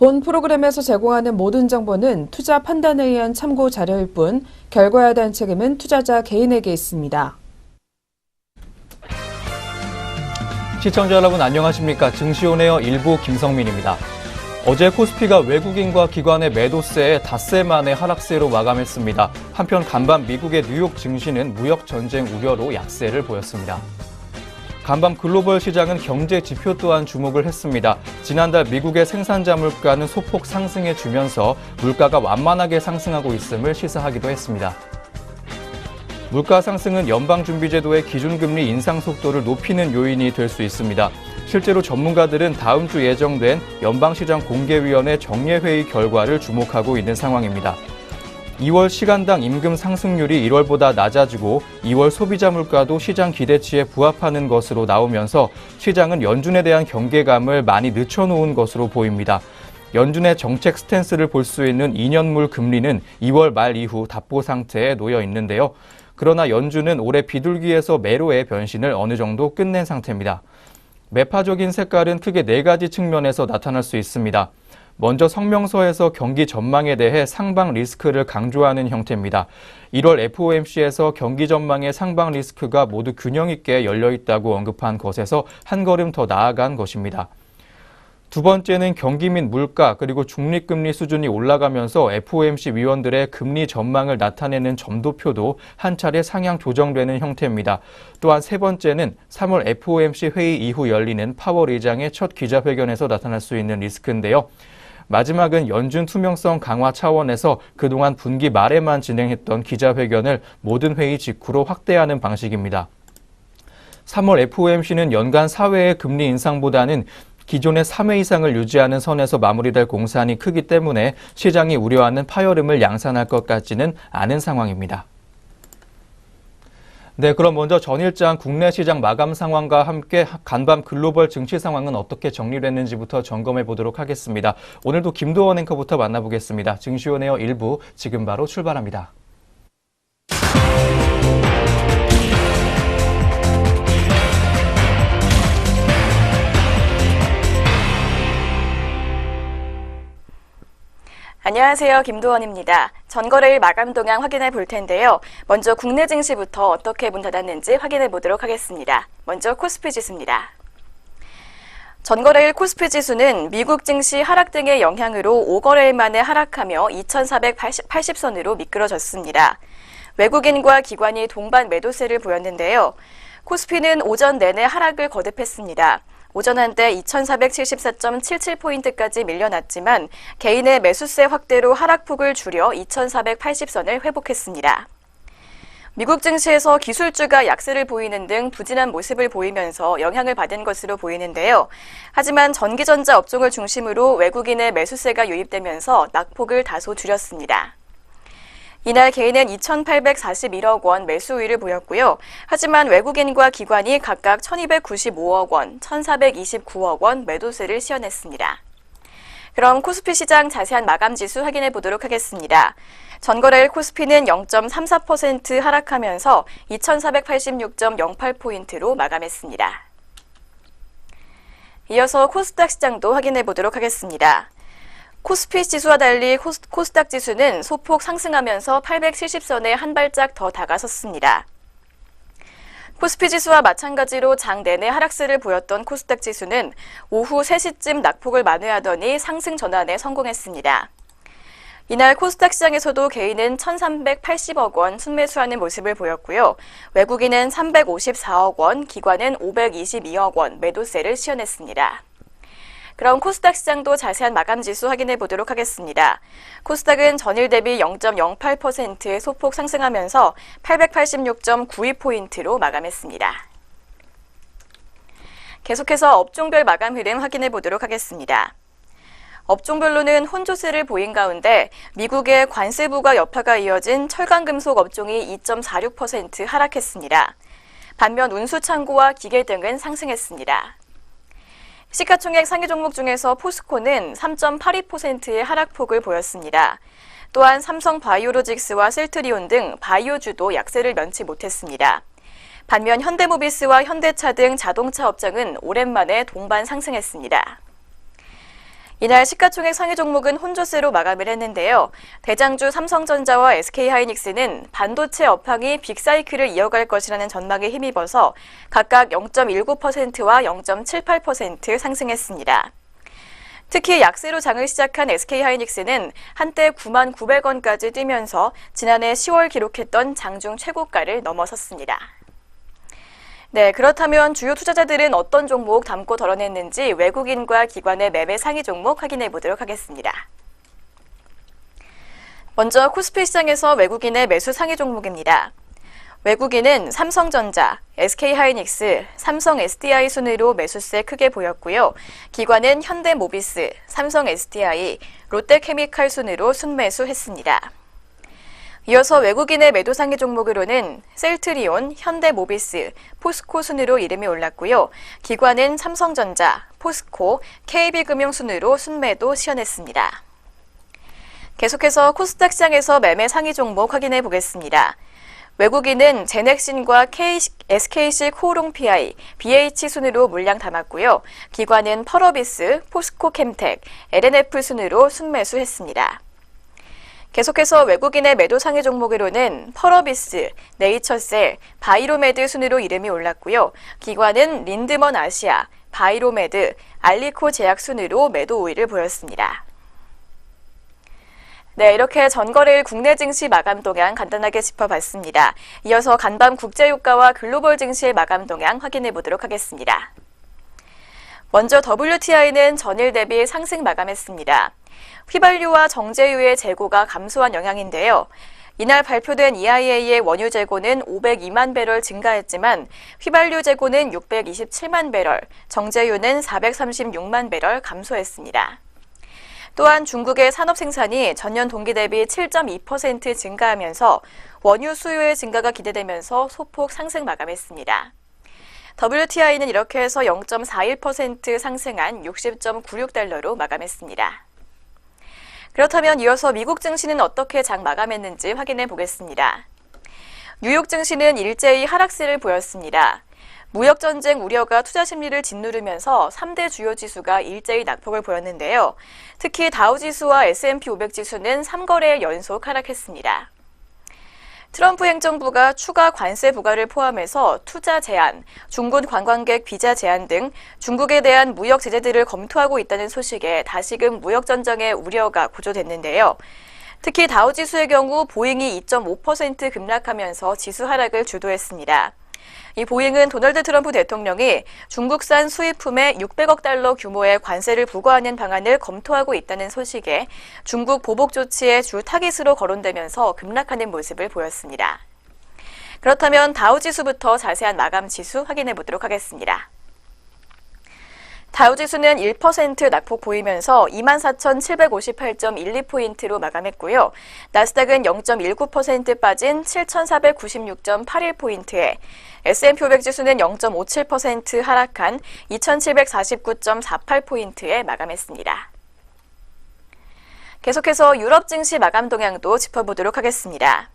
본 프로그램에서 제공하는 모든 정보는 투자 판단에 의한 참고 자료일 뿐 결과에 대한 책임은 투자자 개인에게 있습니다. 시청자 여러분 안녕하십니까? 증시온에어 일부 김성민입니다. 어제 코스피가 외국인과 기관의 매도세에 닷새 만에 하락세로 마감했습니다. 한편 간밤 미국의 뉴욕 증시는 무역 전쟁 우려로 약세를 보였습니다. 간밤 글로벌 시장은 경제 지표 또한 주목을 했습니다. 지난달 미국의 생산자 물가는 소폭 상승해 주면서 물가가 완만하게 상승하고 있음을 시사하기도 했습니다. 물가 상승은 연방준비제도의 기준금리 인상 속도를 높이는 요인이 될 수 있습니다. 실제로 전문가들은 다음 주 예정된 연방시장 공개위원회 정례회의 결과를 주목하고 있는 상황입니다. 2월 시간당 임금 상승률이 1월보다 낮아지고 2월 소비자 물가도 시장 기대치에 부합하는 것으로 나오면서 시장은 연준에 대한 경계감을 많이 늦춰놓은 것으로 보입니다. 연준의 정책 스탠스를 볼 수 있는 2년물 금리는 2월 말 이후 답보 상태에 놓여 있는데요. 그러나 연준은 올해 비둘기에서 매로의 변신을 어느 정도 끝낸 상태입니다. 매파적인 색깔은 크게 4가지 측면에서 나타날 수 있습니다. 먼저 성명서에서 경기 전망에 대해 상방 리스크를 강조하는 형태입니다. 1월 FOMC에서 경기 전망의 상방 리스크가 모두 균형 있게 열려 있다고 언급한 것에서 한 걸음 더 나아간 것입니다. 두 번째는 경기 및 물가 그리고 중립금리 수준이 올라가면서 FOMC 위원들의 금리 전망을 나타내는 점도표도 한 차례 상향 조정되는 형태입니다. 또한 세 번째는 3월 FOMC 회의 이후 열리는 파월 의장의 첫 기자회견에서 나타날 수 있는 리스크인데요. 마지막은 연준 투명성 강화 차원에서 그동안 분기 말에만 진행했던 기자회견을 모든 회의 직후로 확대하는 방식입니다. 3월 FOMC는 연간 4회의 금리 인상보다는 기존의 3회 이상을 유지하는 선에서 마무리될 공산이 크기 때문에 시장이 우려하는 파열음을 양산할 것 같지는 않은 상황입니다. 네, 그럼 먼저 전일장 국내 시장 마감 상황과 함께 간밤 글로벌 증시 상황은 어떻게 정리됐는지부터 점검해 보도록 하겠습니다. 오늘도 김도원 앵커부터 만나보겠습니다. 증시온에어 1부 지금 바로 출발합니다. 안녕하세요. 김도원입니다. 전거래일 마감 동향 확인해 볼 텐데요. 먼저 국내 증시부터 어떻게 문 닫았는지 확인해 보도록 하겠습니다. 먼저 코스피 지수입니다. 전거래일 코스피 지수는 미국 증시 하락 등의 영향으로 5거래일 만에 하락하며 2480선으로 미끄러졌습니다. 외국인과 기관이 동반 매도세를 보였는데요. 코스피는 오전 내내 하락을 거듭했습니다. 오전 한때 2474.77포인트까지 밀려났지만 개인의 매수세 확대로 하락폭을 줄여 2480선을 회복했습니다. 미국 증시에서 기술주가 약세를 보이는 등 부진한 모습을 보이면서 영향을 받은 것으로 보이는데요. 하지만 전기전자 업종을 중심으로 외국인의 매수세가 유입되면서 낙폭을 다소 줄였습니다. 이날 개인은 2,841억 원 매수 우위를 보였고요. 하지만 외국인과 기관이 각각 1,295억 원, 1,429억 원 매도세를 시현했습니다. 그럼 코스피 시장 자세한 마감 지수 확인해 보도록 하겠습니다. 전거래일 코스피는 0.34% 하락하면서 2,486.08포인트로 마감했습니다. 이어서 코스닥 시장도 확인해 보도록 하겠습니다. 코스피 지수와 달리 코스닥 지수는 소폭 상승하면서 870선에 한 발짝 더 다가섰습니다. 코스피 지수와 마찬가지로 장 내내 하락세를 보였던 코스닥 지수는 오후 3시쯤 낙폭을 만회하더니 상승 전환에 성공했습니다. 이날 코스닥 시장에서도 개인은 1,380억 원 순매수하는 모습을 보였고요. 외국인은 354억 원, 기관은 522억 원 매도세를 시현했습니다. 그럼 코스닥 시장도 자세한 마감 지수 확인해 보도록 하겠습니다. 코스닥은 전일 대비 0.08%의 소폭 상승하면서 886.92포인트로 마감했습니다. 계속해서 업종별 마감 흐름 확인해 보도록 하겠습니다. 업종별로는 혼조세를 보인 가운데 미국의 관세 부과 여파가 이어진 철강금속 업종이 2.46% 하락했습니다. 반면 운수창고와 기계 등은 상승했습니다. 시가총액 상위 종목 중에서 포스코는 3.82%의 하락폭을 보였습니다. 또한 삼성바이오로직스와 셀트리온 등 바이오주도 약세를 면치 못했습니다. 반면 현대모비스와 현대차 등 자동차 업종은 오랜만에 동반 상승했습니다. 이날 시가총액 상위 종목은 혼조세로 마감을 했는데요. 대장주 삼성전자와 SK하이닉스는 반도체 업황이 빅사이클을 이어갈 것이라는 전망에 힘입어서 각각 0.19%와 0.78% 상승했습니다. 특히 약세로 장을 시작한 SK하이닉스는 한때 99,900원까지 뛰면서 지난해 10월 기록했던 장중 최고가를 넘어섰습니다. 네, 그렇다면 주요 투자자들은 어떤 종목 담고 덜어냈는지 외국인과 기관의 매매 상위 종목 확인해 보도록 하겠습니다. 먼저 코스피 시장에서 외국인의 매수 상위 종목입니다. 외국인은 삼성전자, SK하이닉스, 삼성 SDI 순으로 매수세 크게 보였고요. 기관은 현대모비스, 삼성 SDI, 롯데케미칼 순으로 순매수했습니다. 이어서 외국인의 매도 상위 종목으로는 셀트리온, 현대모비스, 포스코 순으로 이름이 올랐고요. 기관은 삼성전자, 포스코, KB금융 순으로 순매도 시연했습니다. 계속해서 코스닥 시장에서 매매 상위 종목 확인해 보겠습니다. 외국인은 제넥신과 SKC 코오롱 PI, BH 순으로 물량 담았고요. 기관은 펄어비스, 포스코캠텍, LNF 순으로 순매수했습니다. 계속해서 외국인의 매도 상위 종목으로는 펄어비스, 네이처셀, 바이로메드 순으로 이름이 올랐고요. 기관은 린드먼 아시아, 바이로메드, 알리코 제약 순으로 매도 우위를 보였습니다. 네, 이렇게 전거래일 국내 증시 마감 동향 간단하게 짚어봤습니다. 이어서 간밤 국제유가와 글로벌 증시의 마감 동향 확인해 보도록 하겠습니다. 먼저 WTI는 전일 대비 상승 마감했습니다. 휘발유와 정제유의 재고가 감소한 영향인데요. 이날 발표된 EIA의 원유 재고는 502만 배럴 증가했지만 휘발유 재고는 627만 배럴, 정제유는 436만 배럴 감소했습니다. 또한 중국의 산업 생산이 전년 동기 대비 7.2% 증가하면서 원유 수요의 증가가 기대되면서 소폭 상승 마감했습니다. WTI는 이렇게 해서 0.41% 상승한 60.96달러로 마감했습니다. 그렇다면 이어서 미국 증시는 어떻게 장 마감했는지 확인해 보겠습니다. 뉴욕 증시는 일제히 하락세를 보였습니다. 무역전쟁 우려가 투자 심리를 짓누르면서 3대 주요 지수가 일제히 낙폭을 보였는데요. 특히 다우지수와 S&P 500 지수는 3거래일 연속 하락했습니다. 트럼프 행정부가 추가 관세 부과를 포함해서 투자 제한, 중국 관광객 비자 제한 등 중국에 대한 무역 제재들을 검토하고 있다는 소식에 다시금 무역전쟁의 우려가 고조됐는데요. 특히 다우지수의 경우 보잉이 2.5% 급락하면서 지수 하락을 주도했습니다. 이 보잉은 도널드 트럼프 대통령이 중국산 수입품에 600억 달러 규모의 관세를 부과하는 방안을 검토하고 있다는 소식에 중국 보복 조치의 주 타깃으로 거론되면서 급락하는 모습을 보였습니다. 그렇다면 다우지수부터 자세한 마감 지수 확인해 보도록 하겠습니다. 다우지수는 1% 낙폭 보이면서 24,758.12포인트로 마감했고요. 나스닥은 0.19% 빠진 7,496.81포인트에 S&P 500 지수는 0.57% 하락한 2,749.48포인트에 마감했습니다. 계속해서 유럽 증시 마감 동향도 짚어보도록 하겠습니다.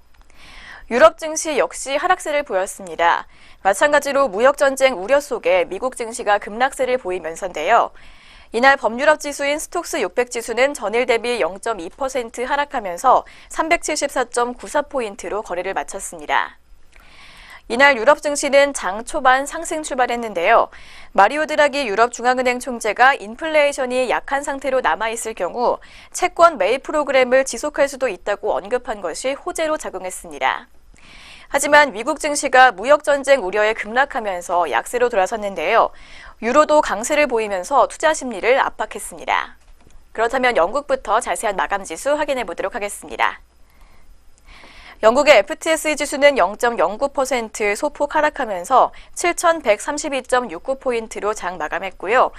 유럽 증시 역시 하락세를 보였습니다. 마찬가지로 무역전쟁 우려 속에 미국 증시가 급락세를 보이면서인데요. 이날 범유럽 지수인 스톡스 600 지수는 전일 대비 0.2% 하락하면서 374.94포인트로 거래를 마쳤습니다. 이날 유럽 증시는 장 초반 상승 출발했는데요. 마리오 드라기 유럽 중앙은행 총재가 인플레이션이 약한 상태로 남아있을 경우 채권 매입 프로그램을 지속할 수도 있다고 언급한 것이 호재로 작용했습니다. 하지만 미국 증시가 무역전쟁 우려에 급락하면서 약세로 돌아섰는데요. 유로도 강세를 보이면서 투자 심리를 압박했습니다. 그렇다면 영국부터 자세한 마감 지수 확인해 보도록 하겠습니다. 영국의 FTSE 지수는 0.09% 소폭 하락하면서 7,132.69포인트로 장 마감했고요.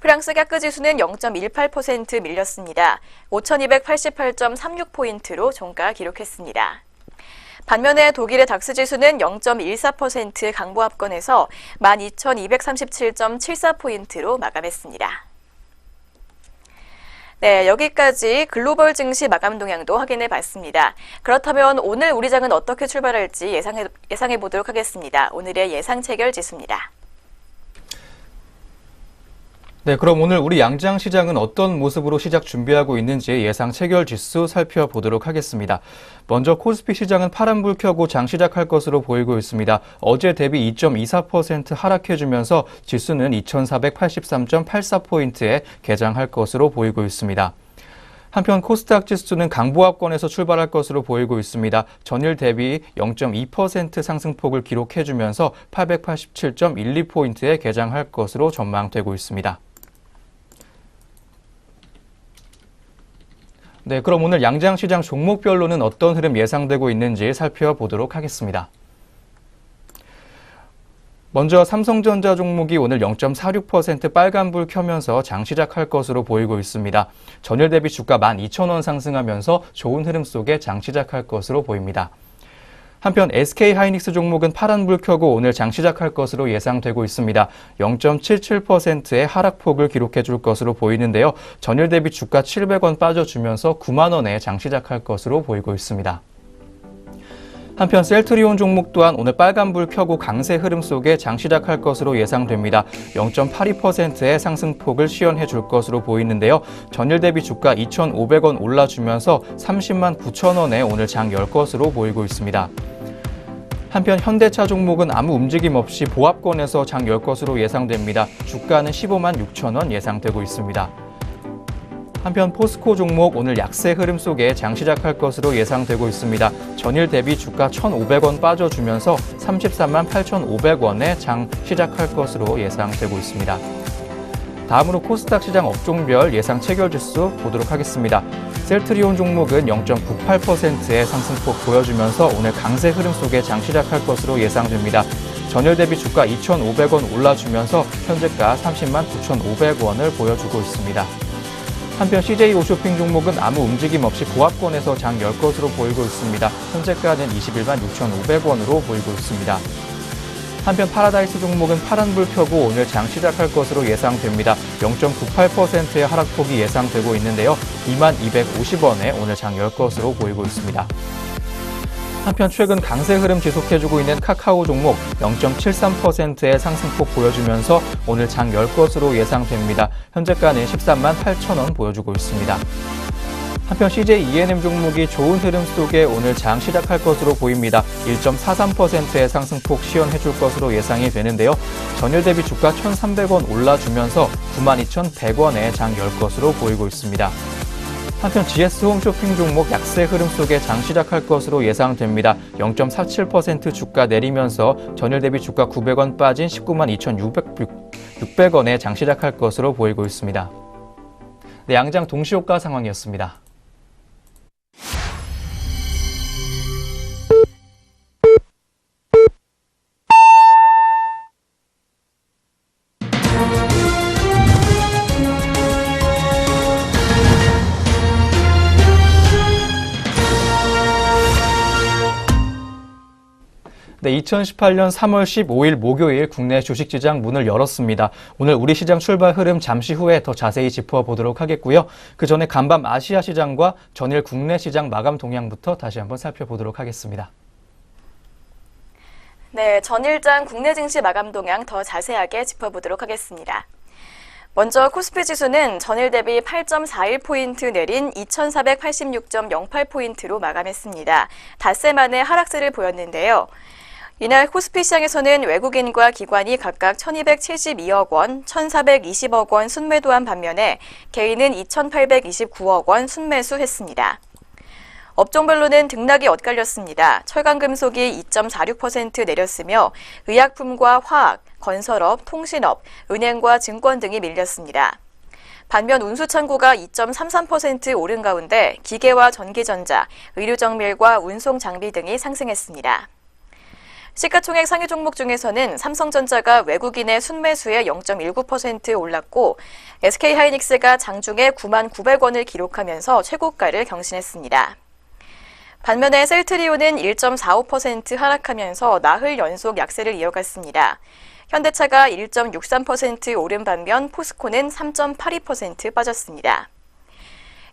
프랑스 갸크 지수는 0.18% 밀렸습니다. 5,288.36포인트로 종가 기록했습니다. 반면에 독일의 닥스 지수는 0.14% 강보합권에서 12,237.74포인트로 마감했습니다. 네, 여기까지 글로벌 증시 마감 동향도 확인해 봤습니다. 그렇다면 오늘 우리 장은 어떻게 출발할지 예상해 보도록 하겠습니다. 오늘의 예상 체결 지수입니다. 네, 그럼 오늘 우리 양장시장은 어떤 모습으로 시작 준비하고 있는지 예상 체결 지수 살펴보도록 하겠습니다. 먼저 코스피 시장은 파란불 켜고 장 시작할 것으로 보이고 있습니다. 어제 대비 2.24% 하락해주면서 지수는 2483.84포인트에 개장할 것으로 보이고 있습니다. 한편 코스닥 지수는 강보합권에서 출발할 것으로 보이고 있습니다. 전일 대비 0.2% 상승폭을 기록해주면서 887.12포인트에 개장할 것으로 전망되고 있습니다. 네, 그럼 오늘 양장시장 종목별로는 어떤 흐름 예상되고 있는지 살펴보도록 하겠습니다. 먼저 삼성전자 종목이 오늘 0.46% 빨간불 켜면서 장 시작할 것으로 보이고 있습니다. 전일 대비 주가 12,000원 상승하면서 좋은 흐름 속에 장 시작할 것으로 보입니다. 한편 SK하이닉스 종목은 파란불 켜고 오늘 장 시작할 것으로 예상되고 있습니다. 0.77%의 하락폭을 기록해 줄 것으로 보이는데요. 전일 대비 주가 700원 빠져주면서 9만 원에 장 시작할 것으로 보이고 있습니다. 한편 셀트리온 종목 또한 오늘 빨간불 켜고 강세 흐름 속에 장 시작할 것으로 예상됩니다. 0.82%의 상승폭을 시연해 줄 것으로 보이는데요. 전일 대비 주가 2,500원 올라주면서 30만 9천 원에 오늘 장 열 것으로 보이고 있습니다. 한편 현대차 종목은 아무 움직임 없이 보합권에서 장 열 것으로 예상됩니다. 주가는 15만 6천 원 예상되고 있습니다. 한편 포스코 종목 오늘 약세 흐름 속에 장 시작할 것으로 예상되고 있습니다. 전일 대비 주가 1,500원 빠져주면서 33만 8,500원에 장 시작할 것으로 예상되고 있습니다. 다음으로 코스닥 시장 업종별 예상 체결 지수 보도록 하겠습니다. 셀트리온 종목은 0.98%의 상승폭 보여주면서 오늘 강세 흐름 속에 장 시작할 것으로 예상됩니다. 전일 대비 주가 2,500원 올라주면서 현재가 30만 9,500원을 보여주고 있습니다. 한편 CJ 오쇼핑 종목은 아무 움직임 없이 보합권에서 장 열 것으로 보이고 있습니다. 현재가는 21만 6,500원으로 보이고 있습니다. 한편 파라다이스 종목은 파란불 켜고 오늘 장 시작할 것으로 예상됩니다. 0.98%의 하락폭이 예상되고 있는데요. 2만 250원에 오늘 장 열 것으로 보이고 있습니다. 한편 최근 강세 흐름 지속해주고 있는 카카오 종목 0.73%의 상승폭 보여주면서 오늘 장 열 것으로 예상됩니다. 현재가는 13만 8천 원 보여주고 있습니다. 한편 CJ E&M 종목이 좋은 흐름 속에 오늘 장 시작할 것으로 보입니다. 1.43%의 상승폭 시연해줄 것으로 예상이 되는데요. 전일 대비 주가 1,300원 올라주면서 92,100원에 장 열 것으로 보이고 있습니다. 한편 GS 홈쇼핑 종목 약세 흐름 속에 장 시작할 것으로 예상됩니다. 0.47% 주가 내리면서 전일 대비 주가 900원 빠진 19만 2,600원에 장 시작할 것으로 보이고 있습니다. 네, 양장 동시효과 상황이었습니다. 네, 2018년 3월 15일 목요일 국내 주식시장 문을 열었습니다. 오늘 우리 시장 출발 흐름 잠시 후에 더 자세히 짚어보도록 하겠고요. 그 전에 간밤 아시아 시장과 전일 국내 시장 마감 동향부터 다시 한번 살펴보도록 하겠습니다. 네, 전일장 국내 증시 마감 동향 더 자세하게 짚어보도록 하겠습니다. 먼저 코스피 지수는 전일 대비 8.41포인트 내린 2486.08포인트로 마감했습니다. 닷새 만에 하락세를 보였는데요. 이날 코스피 시장에서는 외국인과 기관이 각각 1,272억 원, 1,420억 원 순매도한 반면에 개인은 2,829억 원 순매수했습니다. 업종별로는 등락이 엇갈렸습니다. 철강금속이 2.46% 내렸으며 의약품과 화학, 건설업, 통신업, 은행과 증권 등이 밀렸습니다. 반면 운수창고가 2.33% 오른 가운데 기계와 전기전자, 의료정밀과 운송장비 등이 상승했습니다. 시가총액 상위 종목 중에서는 삼성전자가 외국인의 순매수에 0.19% 올랐고 SK하이닉스가 장중에 9만 900원을 기록하면서 최고가를 경신했습니다. 반면에 셀트리온은 1.45% 하락하면서 나흘 연속 약세를 이어갔습니다. 현대차가 1.63% 오른 반면 포스코는 3.82% 빠졌습니다.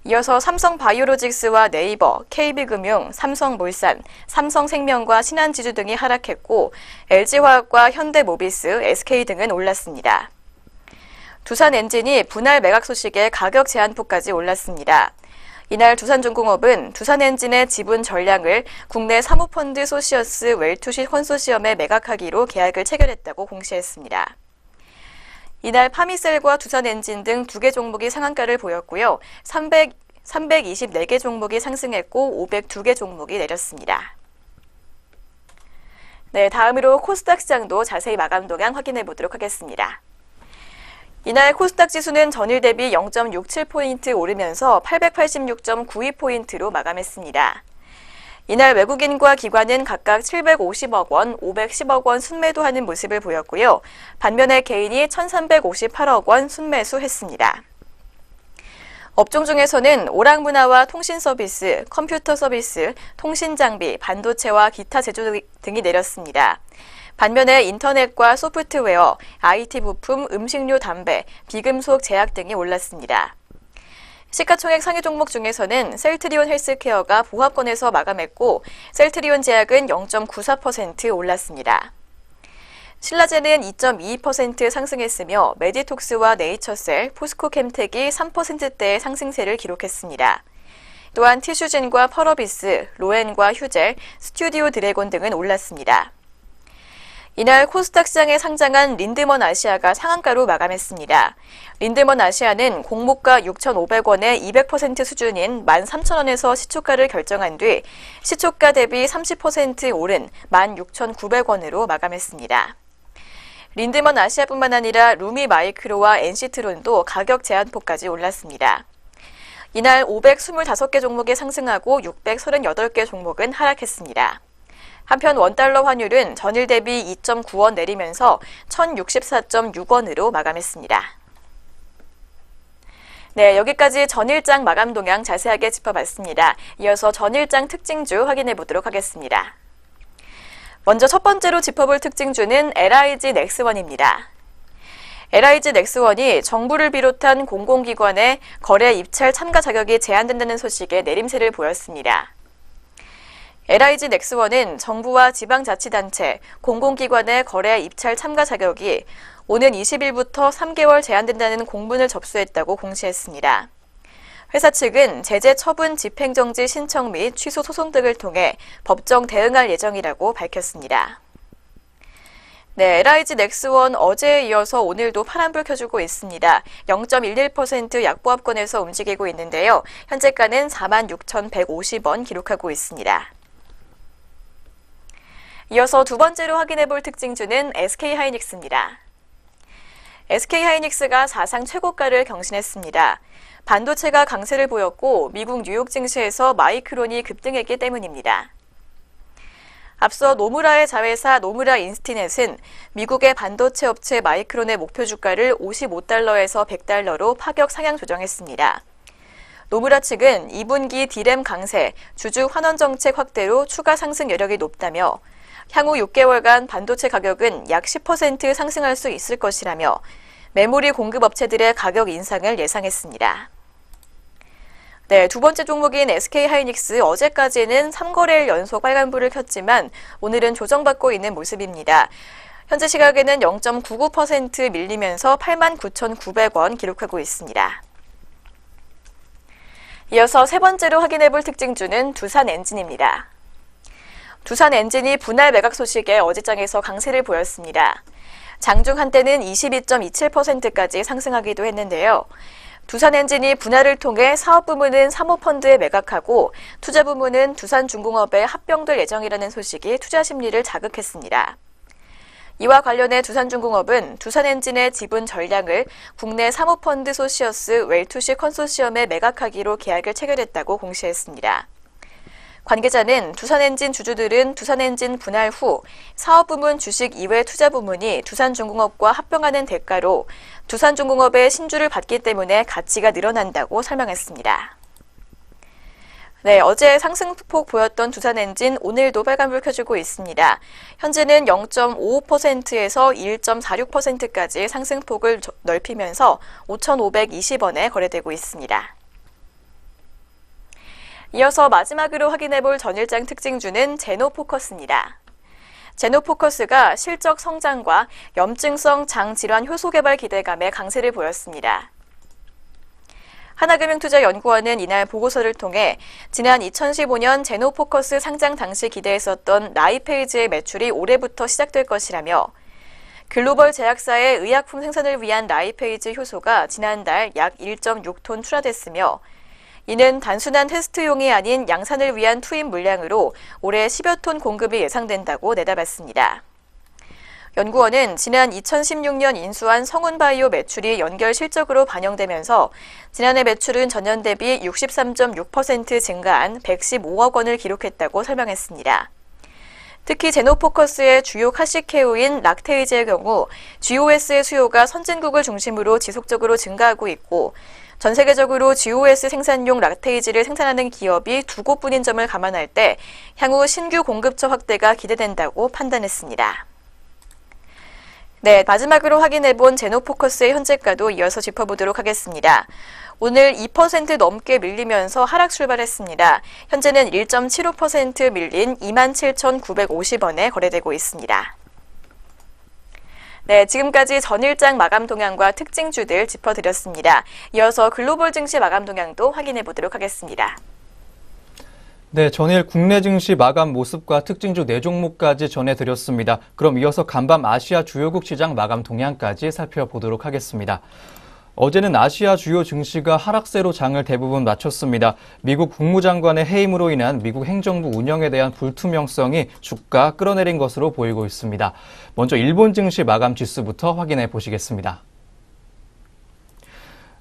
이어서 삼성바이오로직스와 네이버, KB금융, 삼성물산, 삼성생명과 신한지주 등이 하락했고 LG화학과 현대모비스, SK 등은 올랐습니다. 두산엔진이 분할 매각 소식에 가격 제한폭까지 올랐습니다. 이날 두산중공업은 두산엔진의 지분 전량을 국내 사모펀드 소시어스 웰투시 컨소시엄에 매각하기로 계약을 체결했다고 공시했습니다. 이날 파미셀과 두산엔진 등 2개 종목이 상한가를 보였고요. 324개 종목이 상승했고 502개 종목이 내렸습니다. 네, 다음으로 코스닥 시장도 자세히 마감 동향 확인해 보도록 하겠습니다. 이날 코스닥 지수는 전일 대비 0.67포인트 오르면서 886.92포인트로 마감했습니다. 이날 외국인과 기관은 각각 750억 원, 510억 원 순매도하는 모습을 보였고요. 반면에 개인이 1,358억 원 순매수했습니다. 업종 중에서는 오락문화와 통신서비스, 컴퓨터 서비스, 통신장비, 반도체와 기타 제조 등이 내렸습니다. 반면에 인터넷과 소프트웨어, IT 부품, 음식료, 담배, 비금속, 제약 등이 올랐습니다. 시가총액 상위 종목 중에서는 셀트리온 헬스케어가 보합권에서 마감했고 셀트리온 제약은 0.94% 올랐습니다. 신라제는 2.22% 상승했으며 메디톡스와 네이처셀, 포스코캠텍이 3%대의 상승세를 기록했습니다. 또한 티슈진과 펄어비스, 로엔과 휴젤, 스튜디오 드래곤 등은 올랐습니다. 이날 코스닥 시장에 상장한 린드먼 아시아가 상한가로 마감했습니다. 린드먼 아시아는 공모가 6,500원의 200% 수준인 13,000원에서 시초가를 결정한 뒤 시초가 대비 30% 오른 16,900원으로 마감했습니다. 린드먼 아시아뿐만 아니라 루미 마이크로와 NC트론도 가격 제한폭까지 올랐습니다. 이날 525개 종목이 상승하고 638개 종목은 하락했습니다. 한편 원달러 환율은 전일 대비 2.9원 내리면서 1,064.6원으로 마감했습니다. 네, 여기까지 전일장 마감 동향 자세하게 짚어봤습니다. 이어서 전일장 특징주 확인해 보도록 하겠습니다. 먼저 첫 번째로 짚어볼 특징주는 LIG 넥스원입니다. LIG 넥스원이 정부를 비롯한 공공기관의 거래 입찰 참가 자격이 제한된다는 소식에 내림세를 보였습니다. LIG 넥스원은 정부와 지방자치단체, 공공기관의 거래 입찰 참가 자격이 오는 20일부터 3개월 제한된다는 공문을 접수했다고 공시했습니다. 회사 측은 제재 처분 집행정지 신청 및 취소 소송 등을 통해 법정 대응할 예정이라고 밝혔습니다. 네, LIG 넥스원 어제에 이어서 오늘도 파란불 켜주고 있습니다. 0.11% 약보합권에서 움직이고 있는데요. 현재가는 46,150원 기록하고 있습니다. 이어서 두 번째로 확인해 볼 특징주는 SK하이닉스입니다. SK하이닉스가 사상 최고가를 경신했습니다. 반도체가 강세를 보였고 미국 뉴욕 증시에서 마이크론이 급등했기 때문입니다. 앞서 노무라의 자회사 노무라 인스티넷은 미국의 반도체 업체 마이크론의 목표 주가를 55달러에서 100달러로 파격 상향 조정했습니다. 노무라 측은 2분기 디램 강세, 주주 환원 정책 확대로 추가 상승 여력이 높다며 향후 6개월간 반도체 가격은 약 10% 상승할 수 있을 것이라며 메모리 공급 업체들의 가격 인상을 예상했습니다. 네, 두 번째 종목인 SK하이닉스 어제까지는 3거래일 연속 빨간불을 켰지만 오늘은 조정받고 있는 모습입니다. 현재 시각에는 0.99% 밀리면서 89,900원 기록하고 있습니다. 이어서 세 번째로 확인해 볼 특징주는 두산엔진입니다. 두산엔진이 분할 매각 소식에 어제장에서 강세를 보였습니다. 장중 한때는 22.27%까지 상승하기도 했는데요. 두산엔진이 분할을 통해 사업 부문은 사모펀드에 매각하고 투자 부문은 두산중공업에 합병될 예정이라는 소식이 투자 심리를 자극했습니다. 이와 관련해 두산중공업은 두산엔진의 지분 전량을 국내 사모펀드 소시어스 웰투시 컨소시엄에 매각하기로 계약을 체결했다고 공시했습니다. 관계자는 두산엔진 주주들은 두산엔진 분할 후 사업부문 주식 이외 투자 부문이 두산중공업과 합병하는 대가로 두산중공업의 신주를 받기 때문에 가치가 늘어난다고 설명했습니다. 네, 어제 상승폭 보였던 두산엔진 오늘도 빨간불 켜주고 있습니다. 현재는 0.55%에서 1.46%까지 상승폭을 넓히면서 5,520원에 거래되고 있습니다. 이어서 마지막으로 확인해 볼 전일장 특징주는 제노포커스입니다. 제노포커스가 실적 성장과 염증성 장질환 효소 개발 기대감에 강세를 보였습니다. 하나금융투자연구원은 이날 보고서를 통해 지난 2015년 제노포커스 상장 당시 기대했었던 라이페이즈의 매출이 올해부터 시작될 것이라며 글로벌 제약사의 의약품 생산을 위한 라이페이즈 효소가 지난달 약 1.6톤 출하됐으며 이는 단순한 테스트용이 아닌 양산을 위한 투입 물량으로 올해 10여 톤 공급이 예상된다고 내다봤습니다. 연구원은 지난 2016년 인수한 성운바이오 매출이 연결 실적으로 반영되면서 지난해 매출은 전년 대비 63.6% 증가한 115억 원을 기록했다고 설명했습니다. 특히 제노포커스의 주요 카시케오인 락테이즈의 경우 GOS의 수요가 선진국을 중심으로 지속적으로 증가하고 있고 전 세계적으로 GOS 생산용 락테이즈를 생산하는 기업이 2곳뿐인 점을 감안할 때 향후 신규 공급처 확대가 기대된다고 판단했습니다. 네, 마지막으로 확인해본 제노포커스의 현재가도 이어서 짚어보도록 하겠습니다. 오늘 2% 넘게 밀리면서 하락 출발했습니다. 현재는 1.75% 밀린 27,950원에 거래되고 있습니다. 네, 지금까지 전일장 마감 동향과 특징주들 짚어드렸습니다. 이어서 글로벌 증시 마감 동향도 확인해 보도록 하겠습니다. 네, 전일 국내 증시 마감 모습과 특징주 4종목까지 전해드렸습니다. 그럼 이어서 간밤 아시아 주요국 시장 마감 동향까지 살펴보도록 하겠습니다. 어제는 아시아 주요 증시가 하락세로 장을 대부분 마쳤습니다. 미국 국무장관의 해임으로 인한 미국 행정부 운영에 대한 불투명성이 주가 끌어내린 것으로 보이고 있습니다. 먼저 일본 증시 마감 지수부터 확인해 보시겠습니다.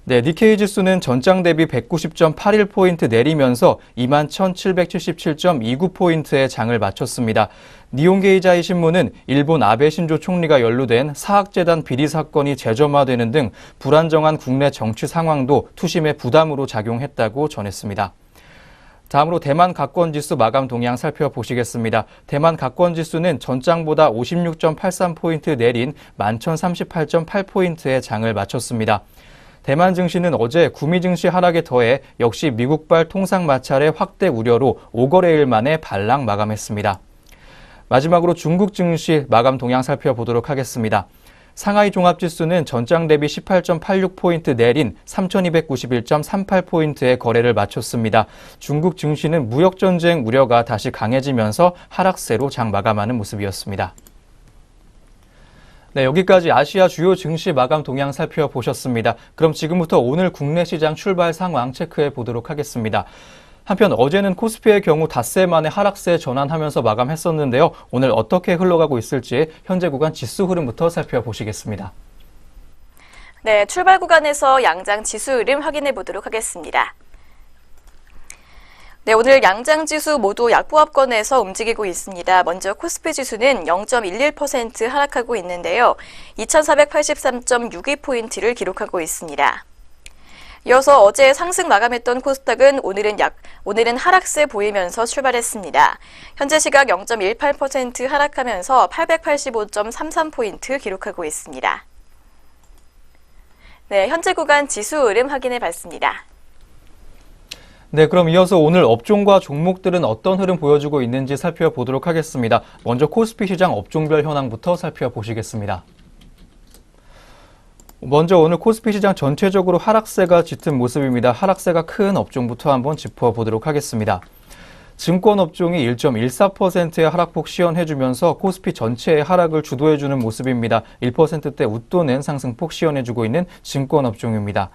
네, 니케이 지수는 전장 대비 190.81포인트 내리면서 21,777.29포인트의 장을 마쳤습니다. 니혼게이자이 신문은 일본 아베 신조 총리가 연루된 사학재단 비리 사건이 재점화되는 등 불안정한 국내 정치 상황도 투심의 부담으로 작용했다고 전했습니다. 다음으로 대만 가권지수 마감 동향 살펴보시겠습니다. 대만 가권지수는 전장보다 56.83포인트 내린 11,038.8포인트의 장을 마쳤습니다. 대만 증시는 어제 구미 증시 하락에 더해 역시 미국발 통상 마찰의 확대 우려로 5거래일 만에 반락 마감했습니다. 마지막으로 중국 증시 마감 동향 살펴보도록 하겠습니다. 상하이 종합지수는 전장 대비 18.86포인트 내린 3,291.38포인트의 거래를 마쳤습니다. 중국 증시는 무역전쟁 우려가 다시 강해지면서 하락세로 장 마감하는 모습이었습니다. 네, 여기까지 아시아 주요 증시 마감 동향 살펴보셨습니다. 그럼 지금부터 오늘 국내 시장 출발 상황 체크해 보도록 하겠습니다. 한편 어제는 코스피의 경우 닷새 만에 하락세 전환하면서 마감했었는데요. 오늘 어떻게 흘러가고 있을지 현재 구간 지수 흐름부터 살펴보시겠습니다. 네, 출발 구간에서 양장 지수 흐름 확인해 보도록 하겠습니다. 네, 오늘 양장지수 모두 약보합권에서 움직이고 있습니다. 먼저 코스피 지수는 0.11% 하락하고 있는데요. 2,483.62포인트를 기록하고 있습니다. 이어서 어제 상승 마감했던 코스닥은 오늘은 하락세 보이면서 출발했습니다. 현재 시각 0.18% 하락하면서 885.33포인트 기록하고 있습니다. 네, 현재 구간 지수 흐름 확인해 봤습니다. 네, 그럼 이어서 오늘 업종과 종목들은 어떤 흐름 보여주고 있는지 살펴보도록 하겠습니다. 먼저 코스피 시장 업종별 현황부터 살펴보시겠습니다. 먼저 오늘 코스피 시장 전체적으로 하락세가 짙은 모습입니다. 하락세가 큰 업종부터 한번 짚어보도록 하겠습니다. 증권 업종이 1.14%의 하락폭 시현해주면서 코스피 전체의 하락을 주도해주는 모습입니다. 1%대 웃도는 상승폭 시현해주고 있는 증권 업종입니다.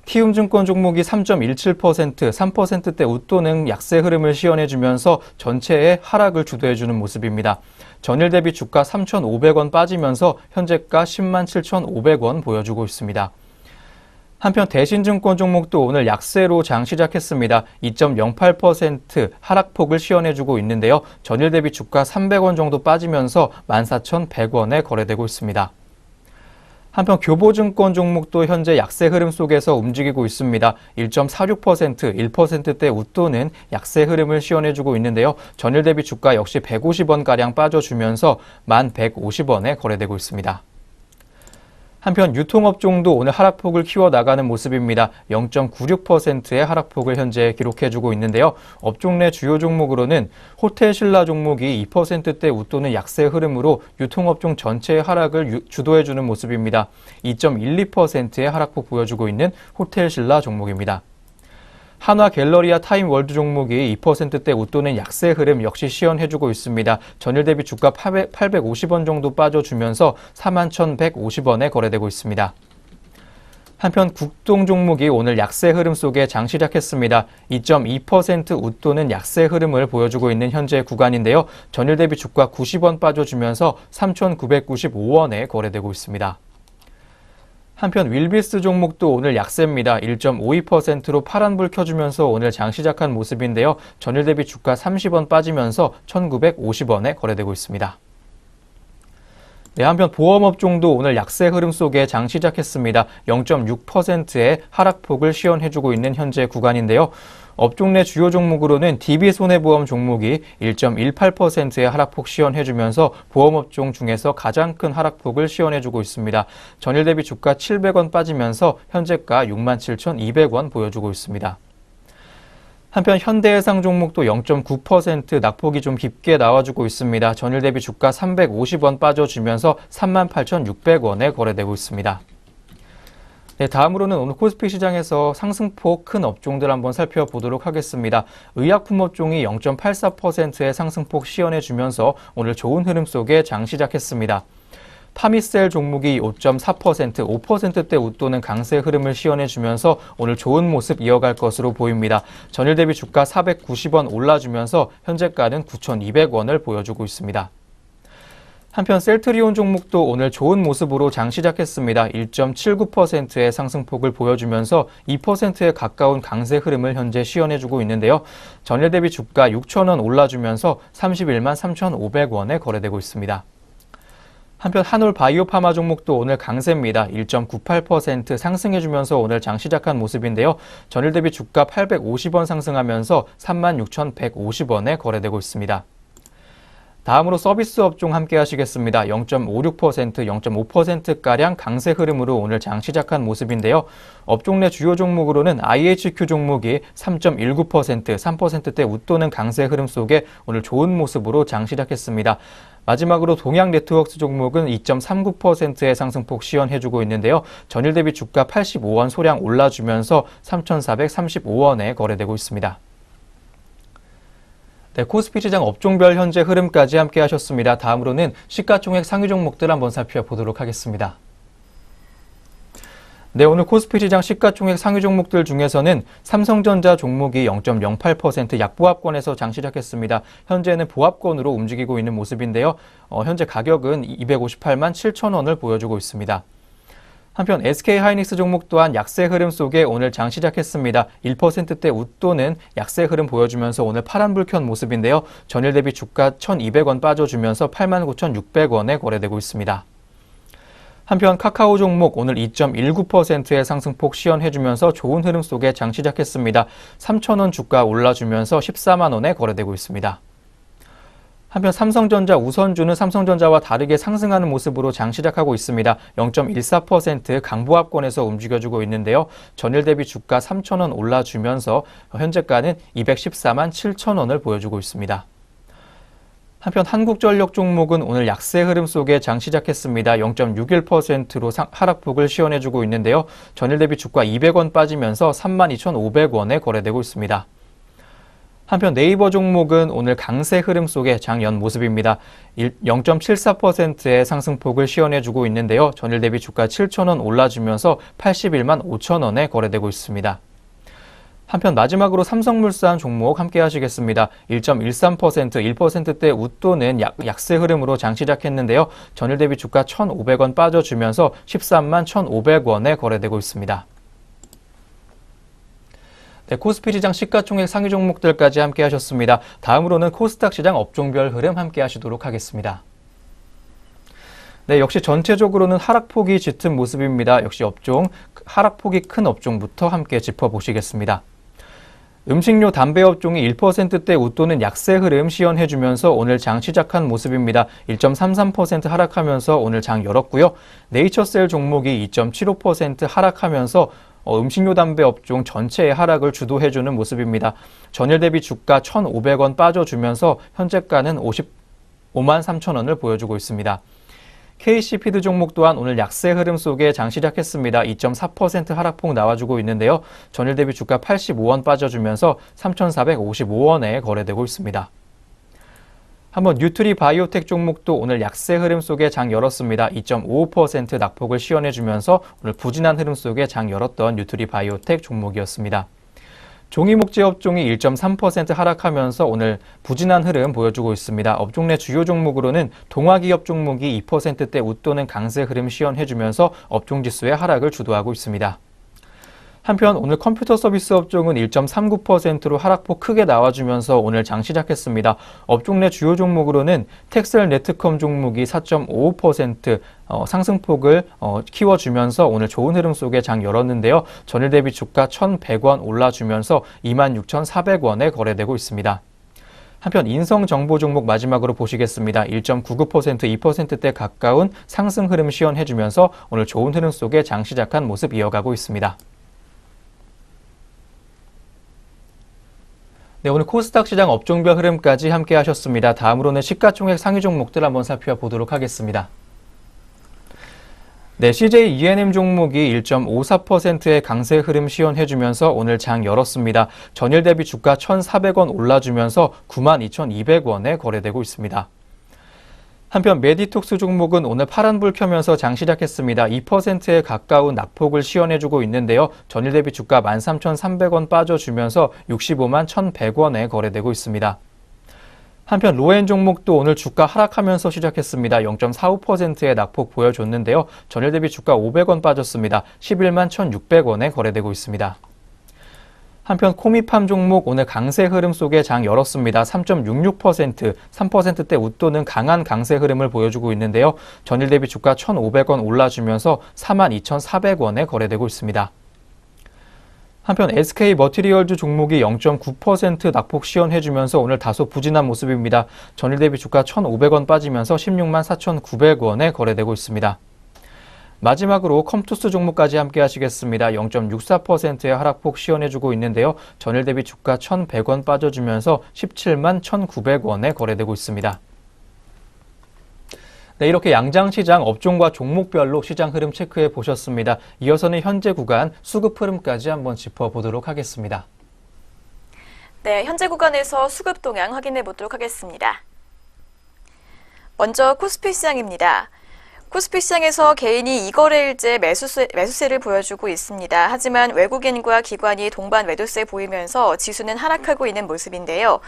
키움증권 종목이 3.17%, 3%대 웃도는 약세 흐름을 시현해주면서 전체의 하락을 주도해주는 모습입니다. 전일 대비 주가 3,500원 빠지면서 현재가 107,500원 보여주고 있습니다. 한편 대신증권 종목도 오늘 약세로 장 시작했습니다. 2.08% 하락폭을 시현해주고 있는데요. 전일 대비 주가 300원 정도 빠지면서 14,100원에 거래되고 있습니다. 한편 교보증권 종목도 현재 약세 흐름 속에서 움직이고 있습니다. 1.46%, 1%대 웃도는 약세 흐름을 시현해주고 있는데요. 전일 대비 주가 역시 150원가량 빠져주면서 1,150원에 거래되고 있습니다. 한편 유통업종도 오늘 하락폭을 키워나가는 모습입니다. 0.96%의 하락폭을 현재 기록해주고 있는데요. 업종 내 주요 종목으로는 호텔 신라 종목이 2%대 웃도는 약세 흐름으로 유통업종 전체의 하락을 주도해주는 모습입니다. 2.12%의 하락폭 보여주고 있는 호텔 신라 종목입니다. 한화 갤러리아 타임월드 종목이 2%대 웃도는 약세 흐름 역시 시연해주고 있습니다. 전일 대비 주가 850원 정도 빠져주면서 41,150원에 거래되고 있습니다. 한편 국동 종목이 오늘 약세 흐름 속에 장 시작했습니다. 2.2% 웃도는 약세 흐름을 보여주고 있는 현재 구간인데요. 전일 대비 주가 90원 빠져주면서 3,995원에 거래되고 있습니다. 한편 윌비스 종목도 오늘 약세입니다. 1.52%로 파란불 켜주면서 오늘 장 시작한 모습인데요. 전일 대비 주가 30원 빠지면서 1,950원에 거래되고 있습니다. 네, 한편 보험업종도 오늘 약세 흐름 속에 장 시작했습니다. 0.6%의 하락폭을 시연해주고 있는 현재 구간인데요. 업종 내 주요 종목으로는 DB손해보험 종목이 1.18%의 하락폭 시연해주면서 보험업종 중에서 가장 큰 하락폭을 시연해주고 있습니다. 전일 대비 주가 700원 빠지면서 현재가 67,200원 보여주고 있습니다. 한편 현대해상 종목도 0.9% 낙폭이 좀 깊게 나와주고 있습니다. 전일 대비 주가 350원 빠져주면서 38,600원에 거래되고 있습니다. 네, 다음으로는 오늘 코스피 시장에서 상승폭 큰 업종들 한번 살펴보도록 하겠습니다. 의약품 업종이 0.84%의 상승폭 시연해주면서 오늘 좋은 흐름 속에 장 시작했습니다. 파미셀 종목이 5.4%, 5%대 웃도는 강세 흐름을 시연해주면서 오늘 좋은 모습 이어갈 것으로 보입니다. 전일 대비 주가 490원 올라주면서 현재가는 9,200원을 보여주고 있습니다. 한편 셀트리온 종목도 오늘 좋은 모습으로 장 시작했습니다. 1.79%의 상승폭을 보여주면서 2%에 가까운 강세 흐름을 현재 시연해주고 있는데요. 전일 대비 주가 6,000원 올라주면서 31만 3,500원에 거래되고 있습니다. 한편 한올 바이오파마 종목도 오늘 강세입니다. 1.98% 상승해주면서 오늘 장 시작한 모습인데요. 전일 대비 주가 850원 상승하면서 36,150원에 거래되고 있습니다. 다음으로 서비스 업종 함께 하시겠습니다. 0.56%, 0.5%가량 강세 흐름으로 오늘 장 시작한 모습인데요. 업종 내 주요 종목으로는 IHQ 종목이 3.19%, 3%대 웃도는 강세 흐름 속에 오늘 좋은 모습으로 장 시작했습니다. 마지막으로 동양네트워크스 종목은 2.39%의 상승폭 시연해주고 있는데요. 전일 대비 주가 85원 소량 올라주면서 3,435원에 거래되고 있습니다. 네, 코스피 시장 업종별 현재 흐름까지 함께 하셨습니다. 다음으로는 시가총액 상위 종목들 한번 살펴보도록 하겠습니다. 네, 오늘 코스피 시장 시가총액 상위 종목들 중에서는 삼성전자 종목이 0.08% 약보합권에서 장 시작했습니다. 현재는 보합권으로 움직이고 있는 모습인데요. 현재 가격은 258만 7천원을 보여주고 있습니다. 한편 SK하이닉스 종목 또한 약세 흐름 속에 오늘 장 시작했습니다. 1%대 웃도는 약세 흐름 보여주면서 오늘 파란불 켠 모습인데요. 전일 대비 주가 1,200원 빠져주면서 89,600원에 거래되고 있습니다. 한편 카카오 종목 오늘 2.19%의 상승폭 시연해주면서 좋은 흐름 속에 장 시작했습니다. 3,000원 주가 올라주면서 14만 원에 거래되고 있습니다. 한편 삼성전자 우선주는 삼성전자와 다르게 상승하는 모습으로 장 시작하고 있습니다. 0.14% 강보합권에서 움직여주고 있는데요. 전일 대비 주가 3,000원 올라주면서 현재가는 214만 7천원을 보여주고 있습니다. 한편 한국전력 종목은 오늘 약세 흐름 속에 장 시작했습니다. 0.61%로 하락폭을 시연해주고 있는데요. 전일 대비 주가 200원 빠지면서 32,500원에 거래되고 있습니다. 한편 네이버 종목은 오늘 강세 흐름 속에 장 연 모습입니다. 0.74%의 상승폭을 시연해주고 있는데요. 전일 대비 주가 7,000원 올라주면서 81만 5천원에 거래되고 있습니다. 한편 마지막으로 삼성물산 종목 함께 하시겠습니다. 1.13%, 1%대 웃도는 약세 흐름으로 장 시작했는데요. 전일 대비 주가 1,500원 빠져주면서 13만 1,500원에 거래되고 있습니다. 네, 코스피 시장 시가총액 상위 종목들까지 함께 하셨습니다. 다음으로는 코스닥 시장 업종별 흐름 함께 하시도록 하겠습니다. 네, 역시 전체적으로는 하락폭이 짙은 모습입니다. 역시 업종, 하락폭이 큰 업종부터 함께 짚어보시겠습니다. 음식료 담배 업종이 1%대 웃도는 약세 흐름 시연해주면서 오늘 장 시작한 모습입니다. 1.33% 하락하면서 오늘 장 열었고요. 네이처셀 종목이 2.75% 하락하면서 음식료 담배 업종 전체의 하락을 주도해주는 모습입니다. 전일 대비 주가 1,500원 빠져주면서 현재가는 55만 3천 원을 보여주고 있습니다. KC피드 종목 또한 오늘 약세 흐름 속에 장 시작했습니다. 2.4% 하락폭 나와주고 있는데요. 전일 대비 주가 85원 빠져주면서 3,455원에 거래되고 있습니다. 한번 뉴트리 바이오텍 종목도 오늘 약세 흐름 속에 장 열었습니다. 2.55% 낙폭을 시연해주면서 오늘 부진한 흐름 속에 장 열었던 뉴트리 바이오텍 종목이었습니다. 종이목재 업종이 1.3% 하락하면서 오늘 부진한 흐름 보여주고 있습니다. 업종 내 주요 종목으로는 동화기업 종목이 2%대 웃도는 강세 흐름 시연해주면서 업종지수의 하락을 주도하고 있습니다. 한편 오늘 컴퓨터 서비스 업종은 1.39%로 하락폭 크게 나와주면서 오늘 장 시작했습니다. 업종 내 주요 종목으로는 텍셀 네트컴 종목이 4.55% 상승폭을 키워주면서 오늘 좋은 흐름 속에 장 열었는데요. 전일 대비 주가 1,100원 올라주면서 26,400원에 거래되고 있습니다. 한편 인성정보 종목 마지막으로 보시겠습니다. 1.99%, 2%대 가까운 상승 흐름 시연해주면서 오늘 좋은 흐름 속에 장 시작한 모습 이어가고 있습니다. 네, 오늘 코스닥 시장 업종별 흐름까지 함께 하셨습니다. 다음으로는 시가총액 상위 종목들 한번 살펴보도록 하겠습니다. 네, CJ E&M 종목이 1.54%의 강세 흐름 시연해주면서 오늘 장 열었습니다. 전일 대비 주가 1,400원 올라주면서 92,200원에 거래되고 있습니다. 한편 메디톡스 종목은 오늘 파란불 켜면서 장 시작했습니다. 2%에 가까운 낙폭을 시연해주고 있는데요. 전일 대비 주가 13,300원 빠져주면서 65만 1,100원에 거래되고 있습니다. 한편 로엔 종목도 오늘 주가 하락하면서 시작했습니다. 0.45%의 낙폭 보여줬는데요. 전일 대비 주가 500원 빠졌습니다. 11만 1,600원에 거래되고 있습니다. 한편 코미팜 종목 오늘 강세 흐름 속에 장 열었습니다. 3.66%, 3%대 웃도는 강한 강세 흐름을 보여주고 있는데요. 전일 대비 주가 1,500원 올라주면서 42,400원에 거래되고 있습니다. 한편 SK 머티리얼즈 종목이 0.9% 낙폭 시연해주면서 오늘 다소 부진한 모습입니다. 전일 대비 주가 1,500원 빠지면서 16만 4,900원에 거래되고 있습니다. 마지막으로 컴투스 종목까지 함께 하시겠습니다. 0.64%의 하락폭 시연해주고 있는데요. 전일 대비 주가 1,100원 빠져주면서 17만 1,900원에 거래되고 있습니다. 네, 이렇게 양장시장 업종과 종목별로 시장 흐름 체크해 보셨습니다. 이어서는 현재 구간 수급 흐름까지 한번 짚어보도록 하겠습니다. 네, 현재 구간에서 수급 동향 확인해 보도록 하겠습니다. 먼저 코스피 시장입니다. 코스피 시장에서 개인이 2거래일째 매수세를 보여주고 있습니다. 하지만 외국인과 기관이 동반 매도세 보이면서 지수는 하락하고 있는 모습인데요.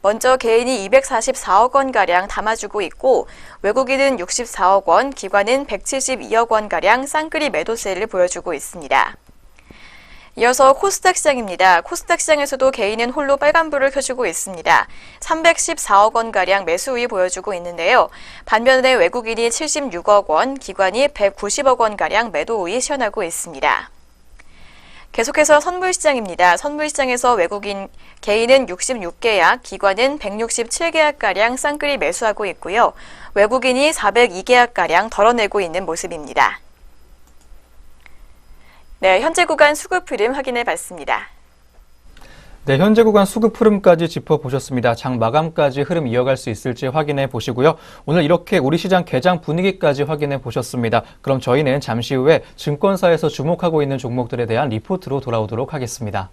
먼저 개인이 244억 원가량 담아주고 있고 외국인은 64억 원, 기관은 172억 원가량 쌍끌이 매도세를 보여주고 있습니다. 이어서 코스닥 시장입니다. 코스닥 시장에서도 개인은 홀로 빨간불을 켜주고 있습니다. 314억 원가량 매수 우위 보여주고 있는데요. 반면에 외국인이 76억 원, 기관이 190억 원가량 매도 우위 시연하고 있습니다. 계속해서 선물시장입니다. 선물시장에서 개인은 66계약, 기관은 167계약가량 쌍끌이 매수하고 있고요. 외국인이 402계약가량 덜어내고 있는 모습입니다. 네, 현재 구간 수급 흐름 확인해 봤습니다. 네, 현재 구간 수급 흐름까지 짚어보셨습니다. 장 마감까지 흐름 이어갈 수 있을지 확인해 보시고요. 오늘 이렇게 우리 시장 개장 분위기까지 확인해 보셨습니다. 그럼 저희는 잠시 후에 증권사에서 주목하고 있는 종목들에 대한 리포트로 돌아오도록 하겠습니다.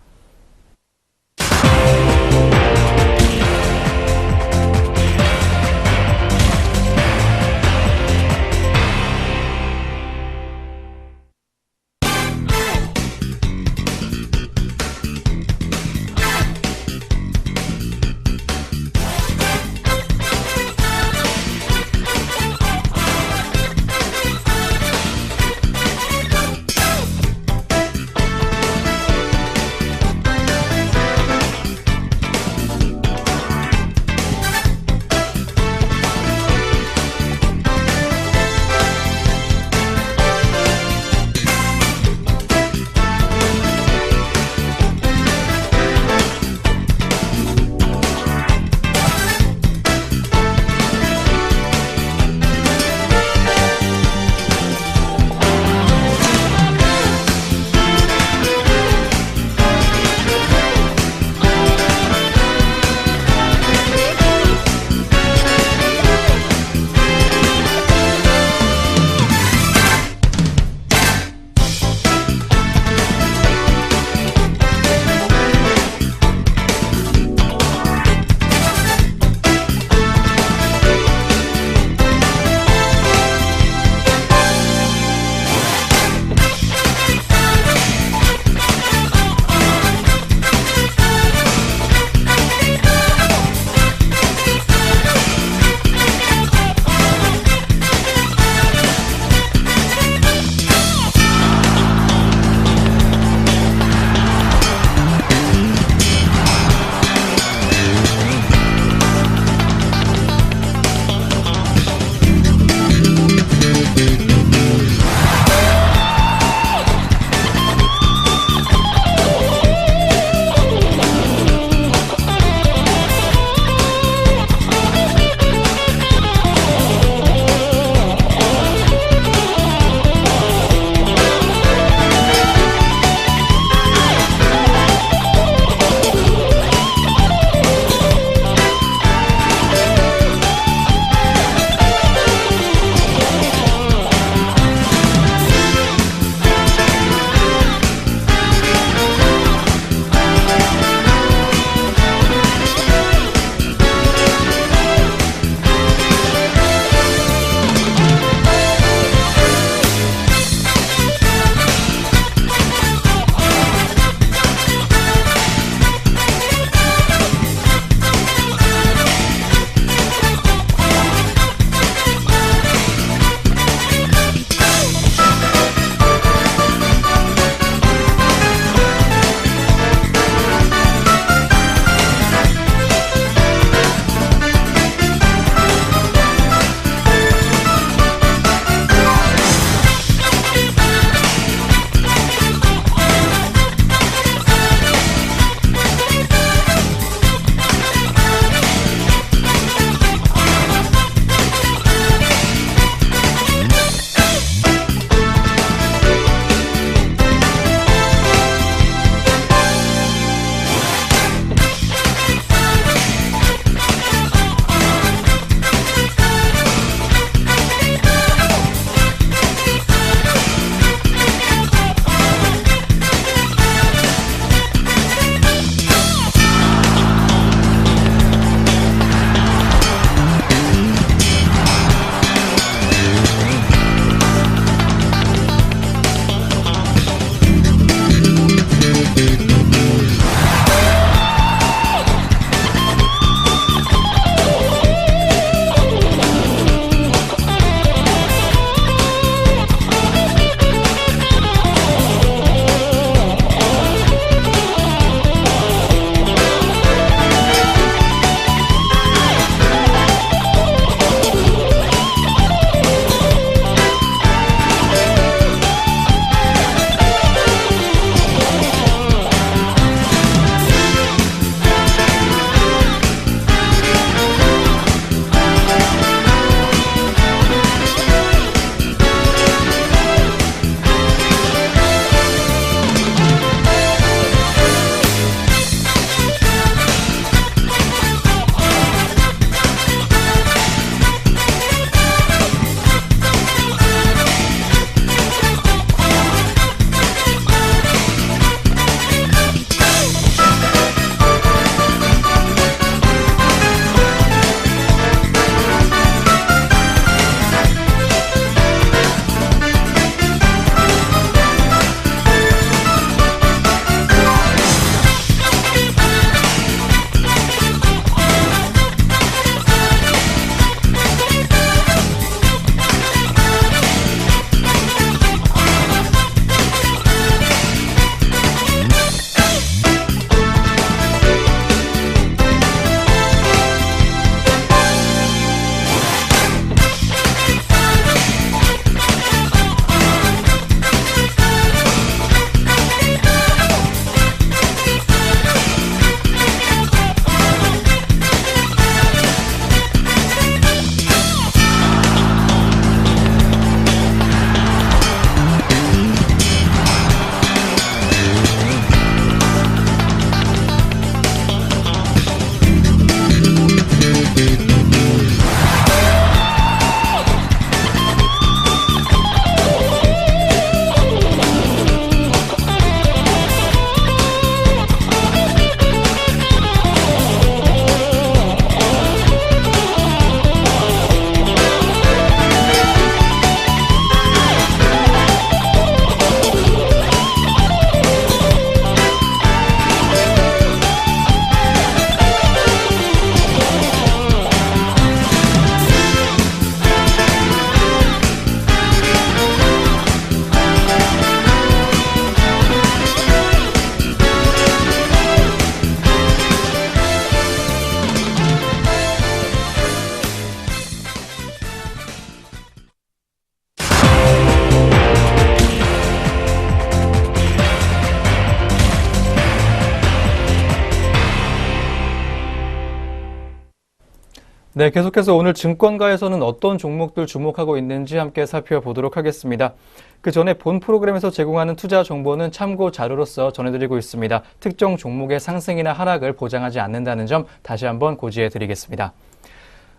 네, 계속해서 오늘 증권가에서는 어떤 종목들 주목하고 있는지 함께 살펴보도록 하겠습니다. 그 전에 본 프로그램에서 제공하는 투자 정보는 참고 자료로서 전해드리고 있습니다. 특정 종목의 상승이나 하락을 보장하지 않는다는 점 다시 한번 고지해 드리겠습니다.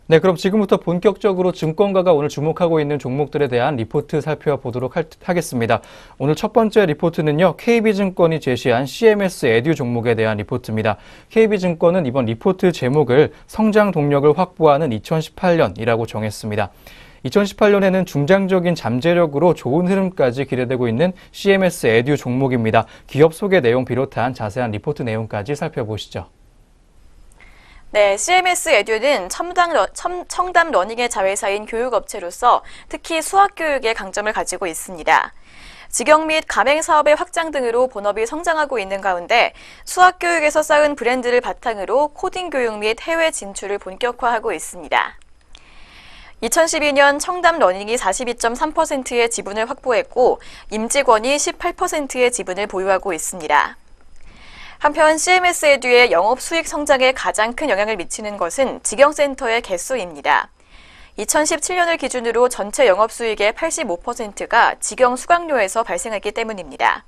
네, 그럼 지금부터 본격적으로 증권가가 오늘 주목하고 있는 종목들에 대한 리포트 살펴보도록 하겠습니다. 오늘 첫 번째 리포트는요, KB증권이 제시한 CMS 에듀 종목에 대한 리포트입니다. KB증권은 이번 리포트 제목을 성장 동력을 확보하는 2018년이라고 정했습니다. 2018년에는 중장적인 잠재력으로 좋은 흐름까지 기대되고 있는 CMS 에듀 종목입니다. 기업 소개 내용 비롯한 자세한 리포트 내용까지 살펴보시죠. 네, CMS 에듀는 청담 러닝의 자회사인 교육업체로서 특히 수학교육에 강점을 가지고 있습니다. 직영 및 가맹 사업의 확장 등으로 본업이 성장하고 있는 가운데 수학교육에서 쌓은 브랜드를 바탕으로 코딩 교육 및 해외 진출을 본격화하고 있습니다. 2012년 청담 러닝이 42.3%의 지분을 확보했고 임직원이 18%의 지분을 보유하고 있습니다. 한편 CMS 에듀의 영업 수익 성장에 가장 큰 영향을 미치는 것은 직영센터의 개수입니다. 2017년을 기준으로 전체 영업 수익의 85%가 직영 수강료에서 발생했기 때문입니다.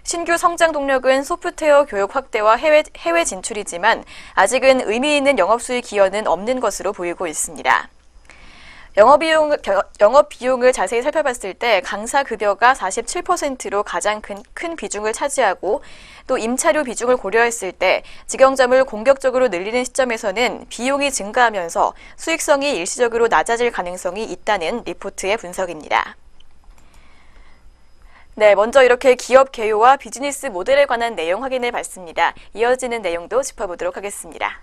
신규 성장 동력은 소프트웨어 교육 확대와 해외 진출이지만 아직은 의미 있는 영업 수익 기여는 없는 것으로 보이고 있습니다. 영업 비용을 자세히 살펴봤을 때 강사 급여가 47%로 가장 큰 비중을 차지하고 또 임차료 비중을 고려했을 때 직영점을 공격적으로 늘리는 시점에서는 비용이 증가하면서 수익성이 일시적으로 낮아질 가능성이 있다는 리포트의 분석입니다. 네, 먼저 이렇게 기업 개요와 비즈니스 모델에 관한 내용 확인해 봤습니다. 이어지는 내용도 짚어보도록 하겠습니다.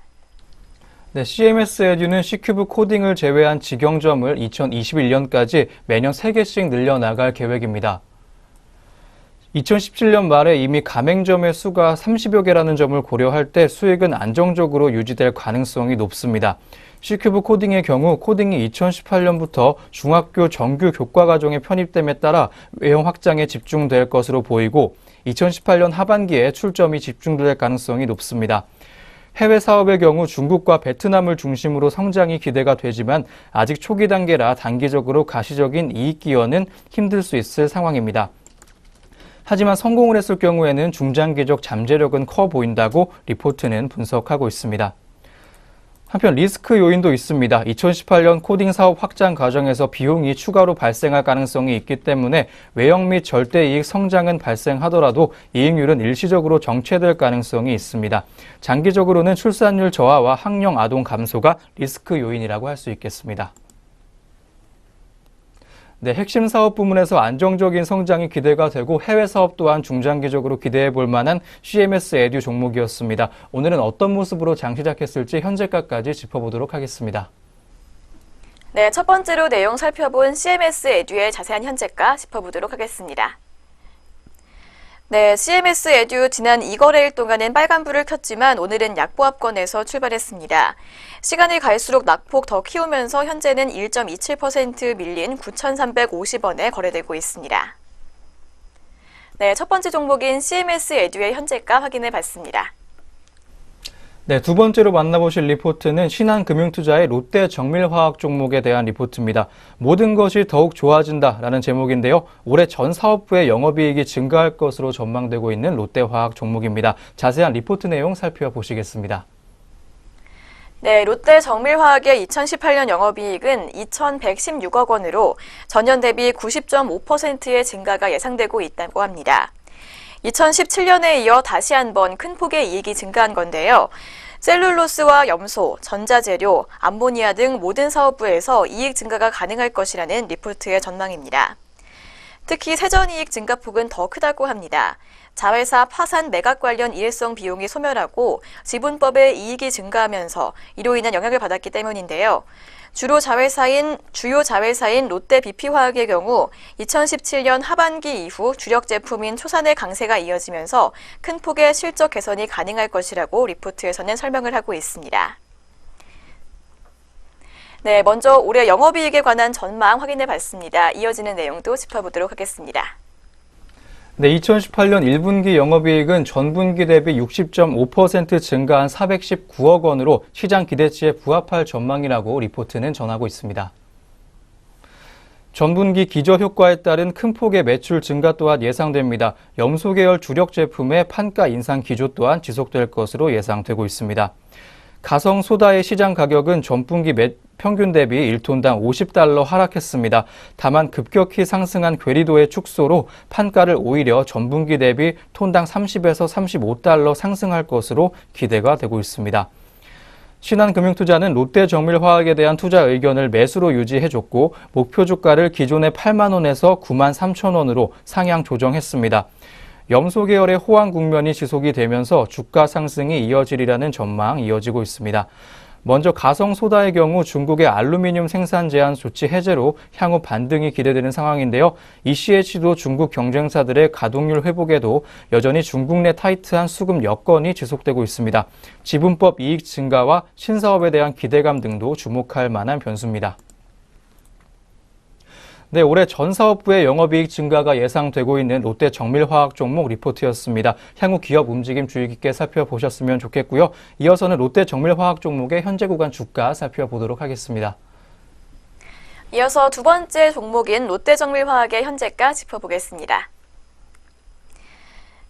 네, CMS 에듀는 C큐브 코딩을 제외한 직영점을 2021년까지 매년 3개씩 늘려나갈 계획입니다. 2017년 말에 이미 가맹점의 수가 30여 개라는 점을 고려할 때 수익은 안정적으로 유지될 가능성이 높습니다. C큐브 코딩의 경우 코딩이 2018년부터 중학교 정규 교과과정에 편입됨에 따라 외형 확장에 집중될 것으로 보이고 2018년 하반기에 출점이 집중될 가능성이 높습니다. 해외 사업의 경우 중국과 베트남을 중심으로 성장이 기대가 되지만 아직 초기 단계라 단기적으로 가시적인 이익 기여는 힘들 수 있을 상황입니다. 하지만 성공을 했을 경우에는 중장기적 잠재력은 커 보인다고 리포트는 분석하고 있습니다. 한편 리스크 요인도 있습니다. 2018년 코딩 사업 확장 과정에서 비용이 추가로 발생할 가능성이 있기 때문에 외형 및 절대이익 성장은 발생하더라도 이익률은 일시적으로 정체될 가능성이 있습니다. 장기적으로는 출산율 저하와 학령 아동 감소가 리스크 요인이라고 할 수 있겠습니다. 네, 핵심 사업 부문에서 안정적인 성장이 기대가 되고 해외 사업 또한 중장기적으로 기대해 볼 만한 CMS 에듀 종목이었습니다. 오늘은 어떤 모습으로 장 시작했을지 현재가까지 짚어보도록 하겠습니다. 네, 첫 번째로 내용 살펴본 CMS 에듀의 자세한 현재가 짚어보도록 하겠습니다. 네, CMS 에듀 지난 2거래일 동안은 빨간불을 켰지만 오늘은 약보합권에서 출발했습니다. 시간이 갈수록 낙폭 더 키우면서 현재는 1.27% 밀린 9,350원에 거래되고 있습니다. 네, 첫 번째 종목인 CMS 에듀의 현재가 확인해 봤습니다. 네, 두 번째로 만나보실 리포트는 신한금융투자의 롯데정밀화학 종목에 대한 리포트입니다. 모든 것이 더욱 좋아진다라는 제목인데요. 올해 전 사업부의 영업이익이 증가할 것으로 전망되고 있는 롯데화학 종목입니다. 자세한 리포트 내용 살펴보시겠습니다. 네, 롯데정밀화학의 2018년 영업이익은 2,116억 원으로 전년 대비 90.5%의 증가가 예상되고 있다고 합니다. 2017년에 이어 다시 한번 큰 폭의 이익이 증가한 건데요. 셀룰로스와 염소, 전자재료, 암모니아 등 모든 사업부에서 이익 증가가 가능할 것이라는 리포트의 전망입니다. 특히 세전이익 증가폭은 더 크다고 합니다. 자회사 파산 매각 관련 일회성 비용이 소멸하고 지분법의 이익이 증가하면서 이로 인한 영향을 받았기 때문인데요. 주요 자회사인 롯데 BP화학의 경우 2017년 하반기 이후 주력 제품인 초산의 강세가 이어지면서 큰 폭의 실적 개선이 가능할 것이라고 리포트에서는 설명을 하고 있습니다. 네, 먼저 올해 영업이익에 관한 전망 확인해 봤습니다. 이어지는 내용도 짚어보도록 하겠습니다. 네, 2018년 1분기 영업이익은 전분기 대비 60.5% 증가한 419억 원으로 시장 기대치에 부합할 전망이라고 리포트는 전하고 있습니다. 전분기 기저효과에 따른 큰 폭의 매출 증가 또한 예상됩니다. 염소 계열 주력 제품의 판가 인상 기조 또한 지속될 것으로 예상되고 있습니다. 가성 소다의 시장 가격은 전분기 평균 대비 1톤당 $50 하락했습니다. 다만 급격히 상승한 괴리도의 축소로 판가를 오히려 전분기 대비 톤당 30에서 $35 상승할 것으로 기대가 되고 있습니다. 신한금융투자는 롯데정밀화학에 대한 투자 의견을 매수로 유지해줬고 목표 주가를 기존의 8만 원에서 9만 3천 원으로 상향 조정했습니다. 염소 계열의 호황 국면이 지속이 되면서 주가 상승이 이어지리라는 전망 이어지고 있습니다. 먼저 가성소다의 경우 중국의 알루미늄 생산 제한 조치 해제로 향후 반등이 기대되는 상황인데요. ECH도 중국 경쟁사들의 가동률 회복에도 여전히 중국 내 타이트한 수급 여건이 지속되고 있습니다. 지분법 이익 증가와 신사업에 대한 기대감 등도 주목할 만한 변수입니다. 네, 올해 전 사업부의 영업이익 증가가 예상되고 있는 롯데정밀화학 종목 리포트였습니다. 향후 기업 움직임 주의 깊게 살펴보셨으면 좋겠고요. 이어서는 롯데정밀화학 종목의 현재 구간 주가 살펴보도록 하겠습니다. 이어서 두 번째 종목인 롯데정밀화학의 현재가 짚어보겠습니다.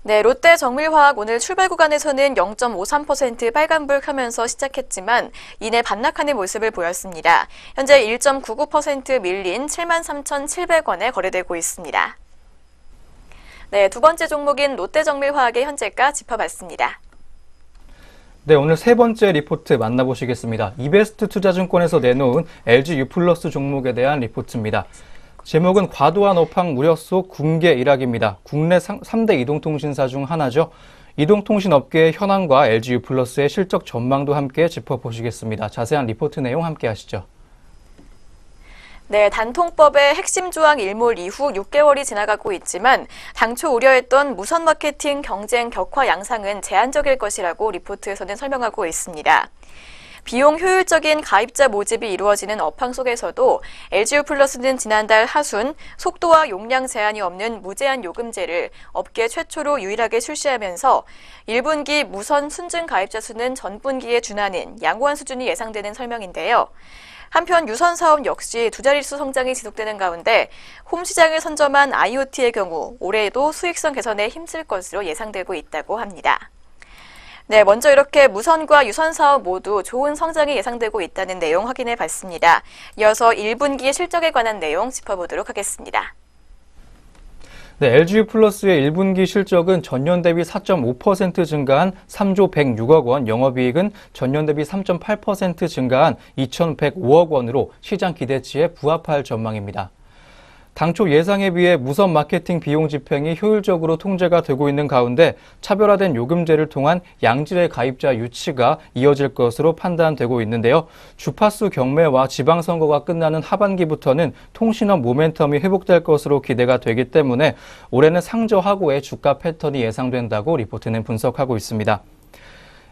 네, 롯데정밀화학 오늘 출발 구간에서는 0.53% 빨간불 켜면서 시작했지만 이내 반락하는 모습을 보였습니다. 현재 1.99% 밀린 73,700원에 거래되고 있습니다. 네, 두 번째 종목인 롯데정밀화학의 현재가 짚어봤습니다. 네, 오늘 세 번째 리포트 만나보시겠습니다. 이베스트 투자증권에서 내놓은 LG U+ 종목에 대한 리포트입니다. 제목은 과도한 업황 우려 속 궁계 일학입니다. 국내 3대 이동통신사 중 하나죠. 이동통신업계의 현황과 LG U+의 실적 전망도 함께 짚어보시겠습니다. 자세한 리포트 내용 함께 하시죠. 네, 단통법의 핵심 조항 일몰 이후 6개월이 지나가고 있지만 당초 우려했던 무선 마케팅 경쟁 격화 양상은 제한적일 것이라고 리포트에서는 설명하고 있습니다. 비용 효율적인 가입자 모집이 이루어지는 업황 속에서도 LGU+는 지난달 하순 속도와 용량 제한이 없는 무제한 요금제를 업계 최초로 유일하게 출시하면서 1분기 무선 순증 가입자 수는 전분기에 준하는 양호한 수준이 예상되는 설명인데요. 한편 유선 사업 역시 두 자릿수 성장이 지속되는 가운데 홈 시장을 선점한 IoT의 경우 올해에도 수익성 개선에 힘쓸 것으로 예상되고 있다고 합니다. 네, 먼저 이렇게 무선과 유선 사업 모두 좋은 성장이 예상되고 있다는 내용 확인해 봤습니다. 이어서 1분기 실적에 관한 내용 짚어보도록 하겠습니다. 네, LGU+의 1분기 실적은 전년 대비 4.5% 증가한 3조 106억 원, 영업이익은 전년 대비 3.8% 증가한 2,105억 원으로 시장 기대치에 부합할 전망입니다. 당초 예상에 비해 무선 마케팅 비용 집행이 효율적으로 통제가 되고 있는 가운데 차별화된 요금제를 통한 양질의 가입자 유치가 이어질 것으로 판단되고 있는데요. 주파수 경매와 지방선거가 끝나는 하반기부터는 통신업 모멘텀이 회복될 것으로 기대가 되기 때문에 올해는 상저하고의 주가 패턴이 예상된다고 리포트는 분석하고 있습니다.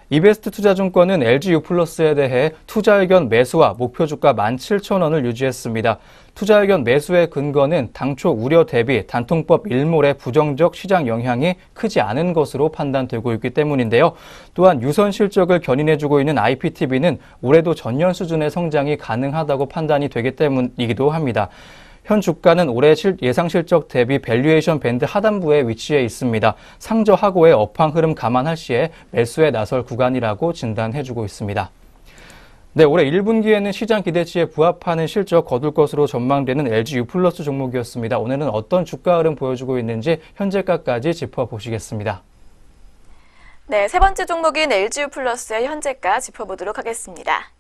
이베스트 투자증권은 LG U+에 대해 투자 의견 매수와 목표 주가 17,000원을 유지했습니다. 투자 의견 매수의 근거는 당초 우려 대비 단통법 일몰의 부정적 시장 영향이 크지 않은 것으로 판단되고 있기 때문인데요. 또한 유선 실적을 견인해주고 있는 IPTV는 올해도 전년 수준의 성장이 가능하다고 판단이 되기 때문이기도 합니다. 현 주가는 올해 예상 실적 대비 밸류에이션 밴드 하단부에 위치해 있습니다. 상저하고의 업황 흐름 감안할 시에 매수에 나설 구간이라고 진단해주고 있습니다. 네, 올해 1분기에는 시장 기대치에 부합하는 실적 거둘 것으로 전망되는 LG U+ 종목이었습니다. 오늘은 어떤 주가 흐름 보여주고 있는지 현재가까지 짚어보시겠습니다. 네, 세 번째 종목인 LG U+의 현재가 짚어보도록 하겠습니다.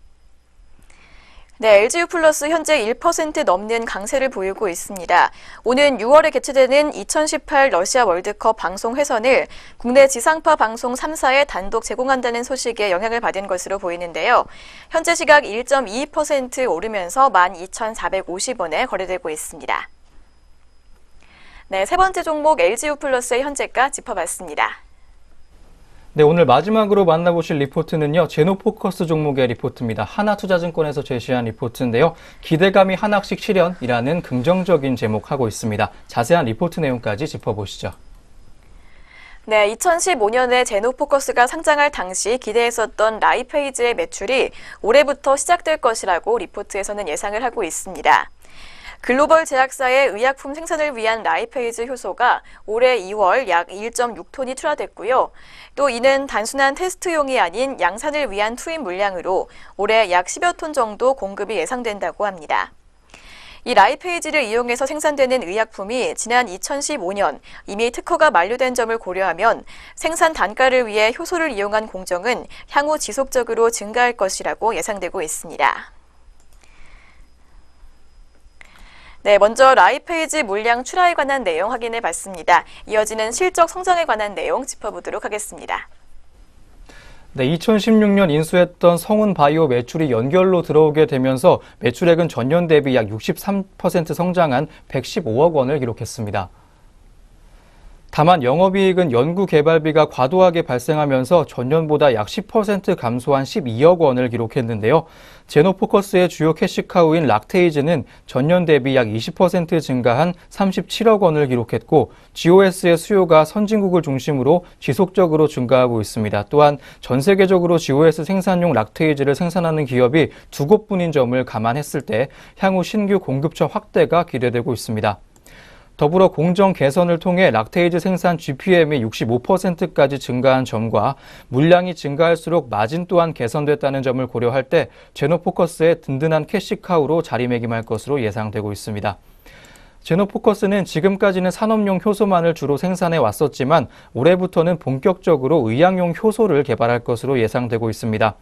네, LG U+ 현재 1% 넘는 강세를 보이고 있습니다. 오는 6월에 개최되는 2018 러시아 월드컵 방송 회선을 국내 지상파 방송 3사에 단독 제공한다는 소식에 영향을 받은 것으로 보이는데요. 현재 시각 1.22% 오르면서 12,450원에 거래되고 있습니다. 네, 세 번째 종목 LG U+의 현재가 짚어봤습니다. 네, 오늘 마지막으로 만나보실 리포트는요. 제노포커스 종목의 리포트입니다. 하나투자증권에서 제시한 리포트인데요. 기대감이 하나씩 실현이라는 긍정적인 제목하고 있습니다. 자세한 리포트 내용까지 짚어보시죠. 네, 2015년에 제노포커스가 상장할 당시 기대했었던 라이페이즈의 매출이 올해부터 시작될 것이라고 리포트에서는 예상을 하고 있습니다. 글로벌 제약사의 의약품 생산을 위한 라이페이즈 효소가 올해 2월 약 1.6톤이 출하됐고요. 또 이는 단순한 테스트용이 아닌 양산을 위한 투입 물량으로 올해 약 10여 톤 정도 공급이 예상된다고 합니다. 이 라이페이즈를 이용해서 생산되는 의약품이 지난 2015년 이미 특허가 만료된 점을 고려하면 생산 단가를 위해 효소를 이용한 공정은 향후 지속적으로 증가할 것이라고 예상되고 있습니다. 네, 먼저 라이페이즈 물량 출하에 관한 내용 확인해 봤습니다. 이어지는 실적 성장에 관한 내용 짚어보도록 하겠습니다. 네, 2016년 인수했던 성운바이오 매출이 연결로 들어오게 되면서 매출액은 전년 대비 약 63% 성장한 115억 원을 기록했습니다. 다만 영업이익은 연구개발비가 과도하게 발생하면서 전년보다 약 10% 감소한 12억 원을 기록했는데요. 제노포커스의 주요 캐시카우인 락테이즈는 전년 대비 약 20% 증가한 37억 원을 기록했고 GOS의 수요가 선진국을 중심으로 지속적으로 증가하고 있습니다. 또한 전 세계적으로 GOS 생산용 락테이즈를 생산하는 기업이 2곳뿐인 점을 감안했을 때 향후 신규 공급처 확대가 기대되고 있습니다. 더불어 공정 개선을 통해 락테이즈 생산 GPM이 65%까지 증가한 점과 물량이 증가할수록 마진 또한 개선됐다는 점을 고려할 때 제노포커스의 든든한 캐시카우로 자리매김할 것으로 예상되고 있습니다. 제노포커스는 지금까지는 산업용 효소만을 주로 생산해 왔었지만 올해부터는 본격적으로 의약용 효소를 개발할 것으로 예상되고 있습니다.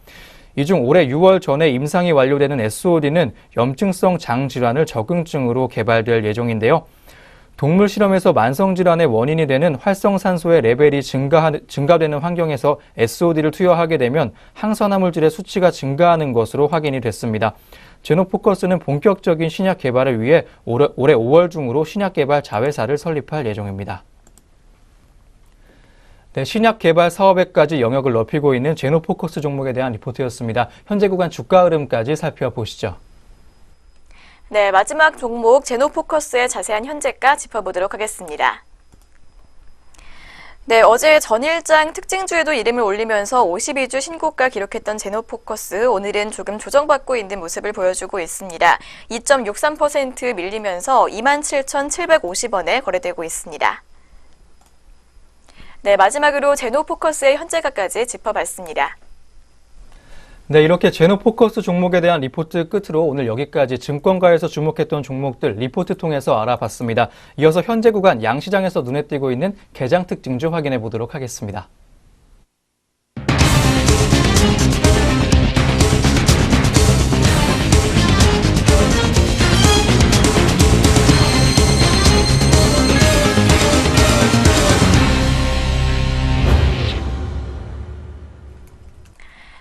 이 중 올해 6월 전에 임상이 완료되는 SOD는 염증성 장질환을 적응증으로 개발될 예정인데요. 동물 실험에서 만성질환의 원인이 되는 활성산소의 레벨이 증가되는 환경에서 SOD를 투여하게 되면 항산화물질의 수치가 증가하는 것으로 확인이 됐습니다. 제노포커스는 본격적인 신약 개발을 위해 올해 5월 중으로 신약 개발 자회사를 설립할 예정입니다. 네, 신약 개발 사업에까지 영역을 넓히고 있는 제노포커스 종목에 대한 리포트였습니다. 현재 구간 주가 흐름까지 살펴보시죠. 네, 마지막 종목 제노포커스의 자세한 현재가 짚어보도록 하겠습니다. 네, 어제 전일장 특징주에도 이름을 올리면서 52주 신고가 기록했던 제노포커스, 오늘은 조금 조정받고 있는 모습을 보여주고 있습니다. 2.63% 밀리면서 27,750원에 거래되고 있습니다. 네, 마지막으로 제노포커스의 현재가까지 짚어봤습니다. 네, 이렇게 제노포커스 종목에 대한 리포트 끝으로 오늘 여기까지 증권가에서 주목했던 종목들 리포트 통해서 알아봤습니다. 이어서 현재 구간 양시장에서 눈에 띄고 있는 개장 특징주 확인해 보도록 하겠습니다.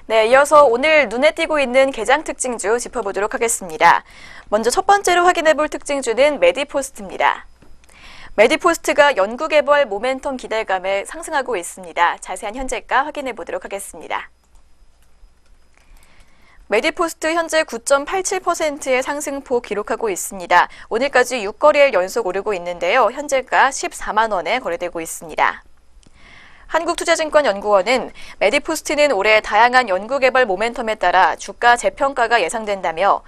네, 이어서 오늘 눈에 띄고 있는 개장 특징주 짚어보도록 하겠습니다. 먼저 첫 번째로 확인해볼 특징주는 메디포스트입니다. 메디포스트가 연구개발 모멘텀 기대감에 상승하고 있습니다. 자세한 현재가 확인해보도록 하겠습니다. 메디포스트 현재 9.87%의 상승폭 기록하고 있습니다. 오늘까지 6거래일 연속 오르고 있는데요. 현재가 14만 원에 거래되고 있습니다. 한국투자증권연구원은 메디포스트는 올해 다양한 연구개발 모멘텀에 따라 주가 재평가가 예상된다며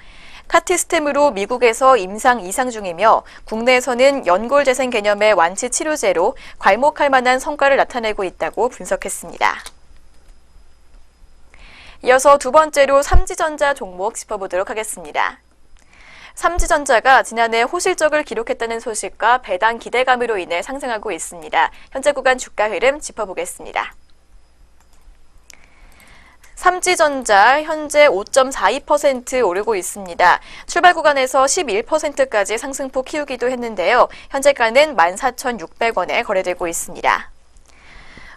카티스템으로 미국에서 임상 이상 중이며 국내에서는 연골재생 개념의 완치 치료제로 괄목할 만한 성과를 나타내고 있다고 분석했습니다. 이어서 두 번째로 삼지전자 종목 짚어보도록 하겠습니다. 삼지전자가 지난해 호실적을 기록했다는 소식과 배당 기대감으로 인해 상승하고 있습니다. 현재 구간 주가 흐름 짚어보겠습니다. 삼지전자 현재 5.42% 오르고 있습니다. 출발 구간에서 11%까지 상승폭 키우기도 했는데요. 현재가는 14,600원에 거래되고 있습니다.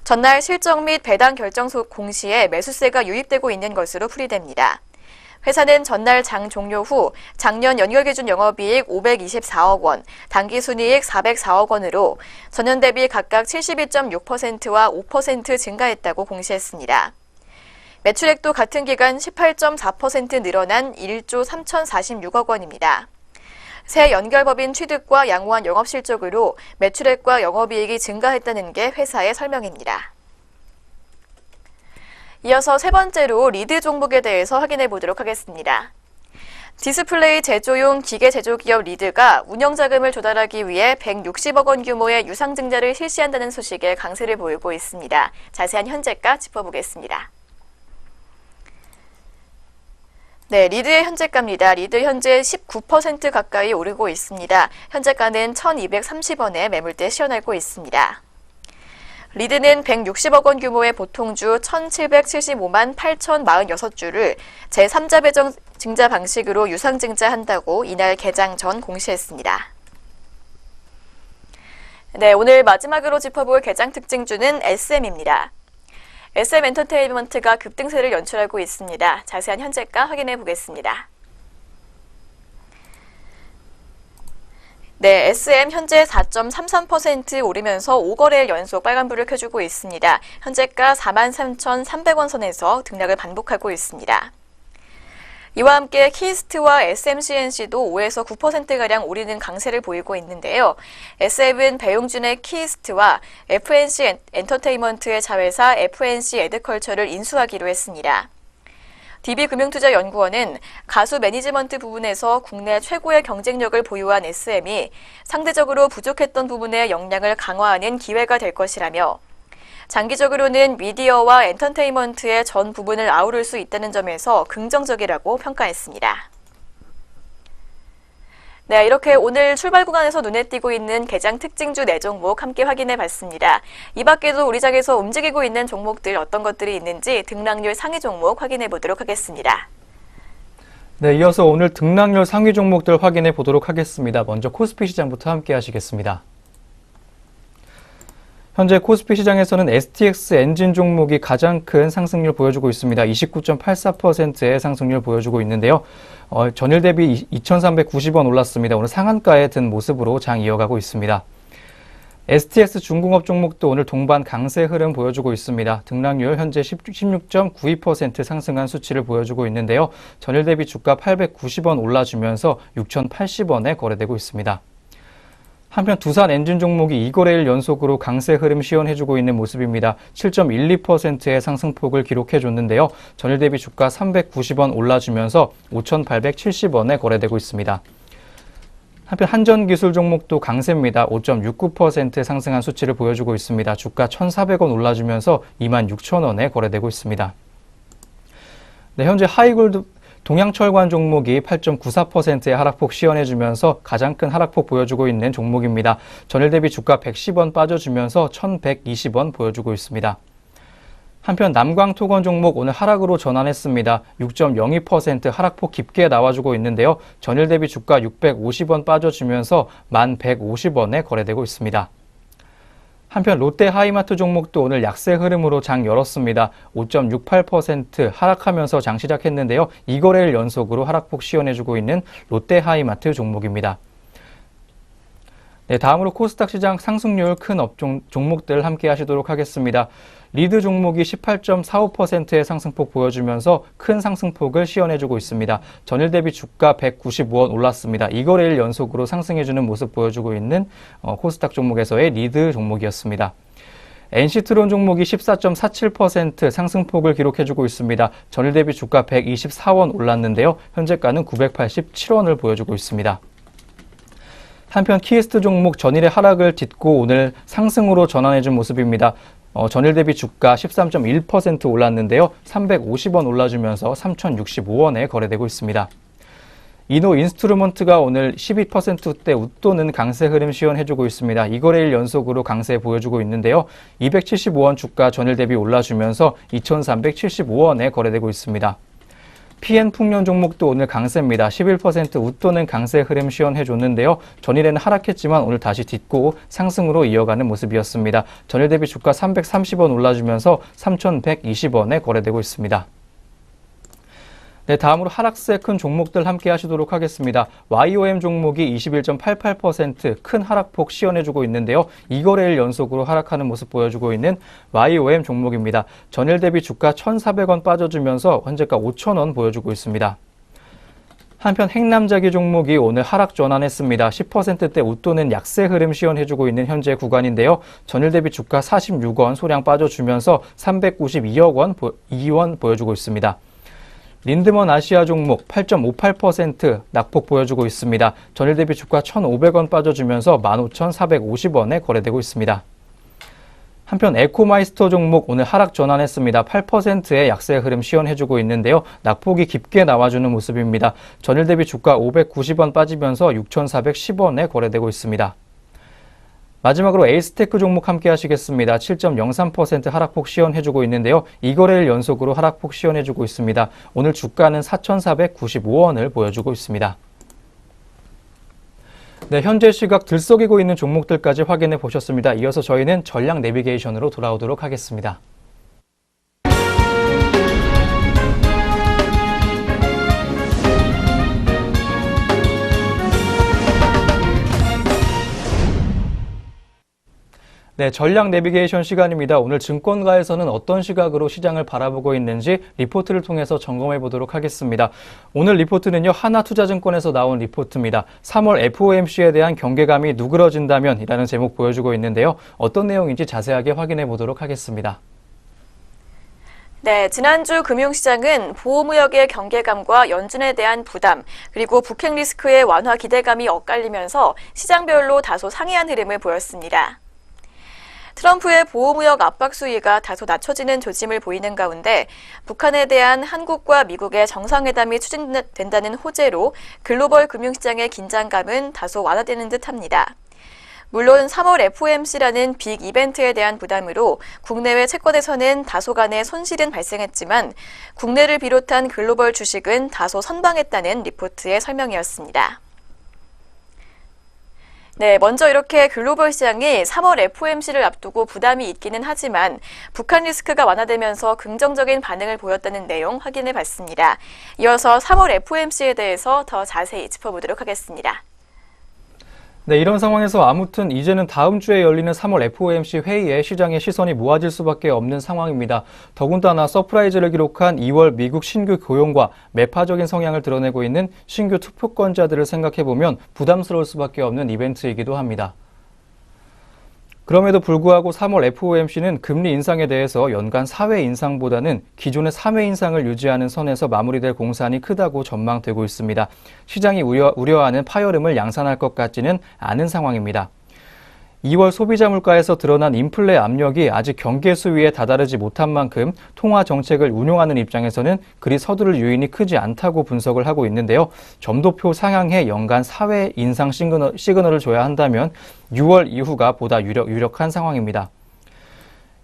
전날 실적 및 배당 결정 공시에 매수세가 유입되고 있는 것으로 풀이됩니다. 회사는 전날 장 종료 후 작년 연결 기준 영업이익 524억 원, 당기순이익 404억 원으로 전년 대비 각각 72.6%와 5% 증가했다고 공시했습니다. 매출액도 같은 기간 18.4% 늘어난 1조 3,046억 원입니다. 새 연결법인 취득과 양호한 영업 실적으로 매출액과 영업이익이 증가했다는 게 회사의 설명입니다. 이어서 세 번째로 리드 종목에 대해서 확인해 보도록 하겠습니다. 디스플레이 제조용 기계 제조기업 리드가 운영자금을 조달하기 위해 160억 원 규모의 유상증자를 실시한다는 소식에 강세를 보이고 있습니다. 자세한 현재가 짚어보겠습니다. 네, 리드의 현재가입니다. 리드 현재 19% 가까이 오르고 있습니다. 현재가는 1,230원에 매물대 시연하고 있습니다. 리드는 160억 원 규모의 보통주 1,775만 8,046주를 제3자 배정 증자 방식으로 유상증자한다고 이날 개장 전 공시했습니다. 네, 오늘 마지막으로 짚어볼 개장 특징주는 SM입니다. SM 엔터테인먼트가 급등세를 연출하고 있습니다. 자세한 현재가 확인해 보겠습니다. 네, SM 현재 4.33% 오르면서 5거래일 연속 빨간불을 켜주고 있습니다. 현재가 43,300원 선에서 등락을 반복하고 있습니다. 이와 함께 키스트와 SMCNC도 5에서 9%가량 오르는 강세를 보이고 있는데요. SM은 배용준의 키스트와 FNC 엔터테인먼트의 자회사 FNC 에드컬처를 인수하기로 했습니다. DB금융투자연구원은 가수 매니지먼트 부분에서 국내 최고의 경쟁력을 보유한 SM이 상대적으로 부족했던 부분의 역량을 강화하는 기회가 될 것이라며 장기적으로는 미디어와 엔터테인먼트의 전 부분을 아우를 수 있다는 점에서 긍정적이라고 평가했습니다. 네, 이렇게 오늘 출발 구간에서 눈에 띄고 있는 개장 특징주 4종목 함께 확인해 봤습니다. 이 밖에도 우리 장에서 움직이고 있는 종목들 어떤 것들이 있는지 등락률 상위 종목 확인해 보도록 하겠습니다. 네, 이어서 오늘 등락률 상위 종목들 확인해 보도록 하겠습니다. 먼저 코스피 시장부터 함께 하시겠습니다. 현재 코스피 시장에서는 STX 엔진 종목이 가장 큰 상승률 보여주고 있습니다. 29.84%의 상승률 보여주고 있는데요. 전일 대비 2,390원 올랐습니다. 오늘 상한가에 든 모습으로 장 이어가고 있습니다. STX 중공업 종목도 오늘 동반 강세 흐름 보여주고 있습니다. 등락률 현재 16.92% 상승한 수치를 보여주고 있는데요. 전일 대비 주가 890원 올라주면서 6,080원에 거래되고 있습니다. 한편 두산 엔진 종목이 2거래일 연속으로 강세 흐름 시연해주고 있는 모습입니다. 7.12%의 상승폭을 기록해줬는데요. 전일 대비 주가 390원 올라주면서 5,870원에 거래되고 있습니다. 한편 한전기술 종목도 강세입니다. 5.69% 상승한 수치를 보여주고 있습니다. 주가 1,400원 올라주면서 26,000원에 거래되고 있습니다. 네, 현재 하이골드 동양철관 종목이 8.94%의 하락폭 시연해주면서 가장 큰 하락폭 보여주고 있는 종목입니다. 전일 대비 주가 110원 빠져주면서 1,120원 보여주고 있습니다. 한편 남광토건 종목 오늘 하락으로 전환했습니다. 6.02% 하락폭 깊게 나와주고 있는데요. 전일 대비 주가 650원 빠져주면서 1,150원에 거래되고 있습니다. 한편 롯데 하이마트 종목도 오늘 약세 흐름으로 장 열었습니다. 5.68% 하락하면서 장 시작했는데요. 2거래일 연속으로 하락폭 시연해주고 있는 롯데 하이마트 종목입니다. 네, 다음으로 코스닥 시장 상승률 큰 업종 종목들 함께 하시도록 하겠습니다. 리드 종목이 18.45%의 상승폭 보여주면서 큰 상승폭을 시연해주고 있습니다. 전일 대비 주가 195원 올랐습니다. 2거래일 연속으로 상승해주는 모습 보여주고 있는 코스닥 종목에서의 리드 종목이었습니다. NC트론 종목이 14.47% 상승폭을 기록해주고 있습니다. 전일 대비 주가 124원 올랐는데요. 현재가는 987원을 보여주고 있습니다. 한편 키스트 종목 전일의 하락을 딛고 오늘 상승으로 전환해준 모습입니다. 전일 대비 주가 13.1% 올랐는데요. 350원 올라주면서 3,065원에 거래되고 있습니다. 이노 인스트루먼트가 오늘 12%대 웃도는 강세 흐름 시연해주고 있습니다. 2거래일 연속으로 강세 보여주고 있는데요. 275원 주가 전일 대비 올라주면서 2,375원에 거래되고 있습니다. PN풍년 종목도 오늘 강세입니다. 11% 웃도는 강세 흐름 시연해줬는데요. 전일에는 하락했지만 오늘 다시 딛고 상승으로 이어가는 모습이었습니다. 전일 대비 주가 330원 올라주면서 3,120원에 거래되고 있습니다. 네, 다음으로 하락세 큰 종목들 함께 하시도록 하겠습니다. YOM 종목이 21.88% 큰 하락폭 시연해주고 있는데요. 2거래일 연속으로 하락하는 모습 보여주고 있는 YOM 종목입니다. 전일 대비 주가 1,400원 빠져주면서 현재가 5,000원 보여주고 있습니다. 한편 행남자기 종목이 오늘 하락 전환했습니다. 10%대 웃도는 약세 흐름 시연해주고 있는 현재 구간인데요. 전일 대비 주가 46원 소량 빠져주면서 392억 원 보여주고 있습니다. 린드먼 아시아 종목 8.58% 낙폭 보여주고 있습니다. 전일 대비 주가 1,500원 빠져주면서 15,450원에 거래되고 있습니다. 한편 에코마이스터 종목 오늘 하락 전환했습니다. 8%의 약세 흐름 시연해주고 있는데요. 낙폭이 깊게 나와주는 모습입니다. 전일 대비 주가 590원 빠지면서 6,410원에 거래되고 있습니다. 마지막으로 에이스테크 종목 함께 하시겠습니다. 7.03% 하락폭 시연해주고 있는데요. 2거래일 연속으로 하락폭 시연해주고 있습니다. 오늘 주가는 4,495원을 보여주고 있습니다. 네, 현재 시각 들썩이고 있는 종목들까지 확인해 보셨습니다. 이어서 저희는 전략 내비게이션으로 돌아오도록 하겠습니다. 네, 전략 내비게이션 시간입니다. 오늘 증권가에서는 어떤 시각으로 시장을 바라보고 있는지 리포트를 통해서 점검해 보도록 하겠습니다. 오늘 리포트는요, 하나투자증권에서 나온 리포트입니다. 3월 FOMC에 대한 경계감이 누그러진다면 이라는 제목 보여주고 있는데요. 어떤 내용인지 자세하게 확인해 보도록 하겠습니다. 네, 지난주 금융시장은 보호무역의 경계감과 연준에 대한 부담, 그리고 북핵 리스크의 완화 기대감이 엇갈리면서 시장별로 다소 상이한 흐름을 보였습니다. 트럼프의 보호무역 압박 수위가 다소 낮춰지는 조짐을 보이는 가운데 북한에 대한 한국과 미국의 정상회담이 추진된다는 호재로 글로벌 금융시장의 긴장감은 다소 완화되는 듯합니다. 물론 3월 FOMC라는 빅 이벤트에 대한 부담으로 국내외 채권에서는 다소간의 손실은 발생했지만 국내를 비롯한 글로벌 주식은 다소 선방했다는 리포트의 설명이었습니다. 네, 먼저 이렇게 글로벌 시장이 3월 FOMC를 앞두고 부담이 있기는 하지만 북한 리스크가 완화되면서 긍정적인 반응을 보였다는 내용 확인해 봤습니다. 이어서 3월 FOMC에 대해서 더 자세히 짚어보도록 하겠습니다. 네, 이런 상황에서 아무튼 이제는 다음 주에 열리는 3월 FOMC 회의에 시장의 시선이 모아질 수밖에 없는 상황입니다. 더군다나 서프라이즈를 기록한 2월 미국 신규 고용과 매파적인 성향을 드러내고 있는 신규 투표권자들을 생각해보면 부담스러울 수밖에 없는 이벤트이기도 합니다. 그럼에도 불구하고 3월 FOMC는 금리 인상에 대해서 연간 4회 인상보다는 기존의 3회 인상을 유지하는 선에서 마무리될 공산이 크다고 전망되고 있습니다. 시장이 우려하는 파열음을 양산할 것 같지는 않은 상황입니다. 2월 소비자 물가에서 드러난 인플레 압력이 아직 경계 수위에 다다르지 못한 만큼 통화 정책을 운용하는 입장에서는 그리 서두를 요인이 크지 않다고 분석을 하고 있는데요. 점도표 상향해 연간 4회 인상 시그널을 줘야 한다면 6월 이후가 보다 유력한 상황입니다.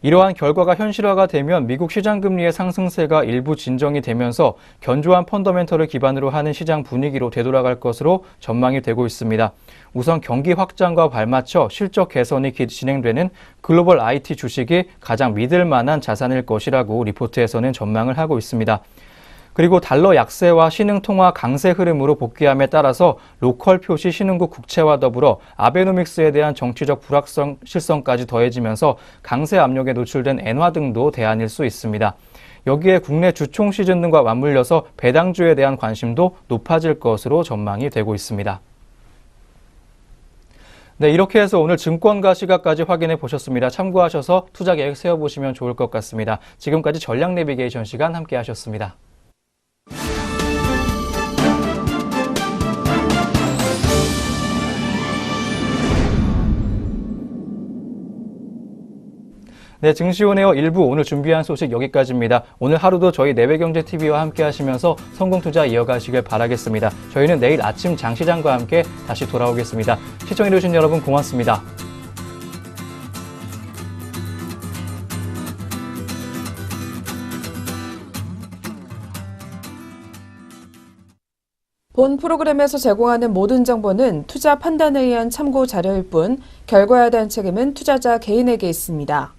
이러한 결과가 현실화가 되면 미국 시장금리의 상승세가 일부 진정이 되면서 견조한 펀더멘털을 기반으로 하는 시장 분위기로 되돌아갈 것으로 전망이 되고 있습니다. 우선 경기 확장과 발맞춰 실적 개선이 진행되는 글로벌 IT 주식이 가장 믿을 만한 자산일 것이라고 리포트에서는 전망을 하고 있습니다. 그리고 달러 약세와 신흥통화 강세 흐름으로 복귀함에 따라서 로컬 표시 신흥국 국채와 더불어 아베노믹스에 대한 정치적 실성까지 더해지면서 강세 압력에 노출된 엔화 등도 대안일 수 있습니다. 여기에 국내 주총 시즌 등과 맞물려서 배당주에 대한 관심도 높아질 것으로 전망이 되고 있습니다. 네, 이렇게 해서 오늘 증권가 시각까지 확인해 보셨습니다. 참고하셔서 투자 계획 세워보시면 좋을 것 같습니다. 지금까지 전략 내비게이션 시간 함께 하셨습니다. 네, 증시온에어 1부 오늘 준비한 소식 여기까지입니다. 오늘 하루도 저희 내외경제TV와 함께 하시면서 성공투자 이어가시길 바라겠습니다. 저희는 내일 아침 장시장과 함께 다시 돌아오겠습니다. 시청해주신 여러분 고맙습니다. 본 프로그램에서 제공하는 모든 정보는 투자 판단에 의한 참고 자료일 뿐 결과에 대한 책임은 투자자 개인에게 있습니다.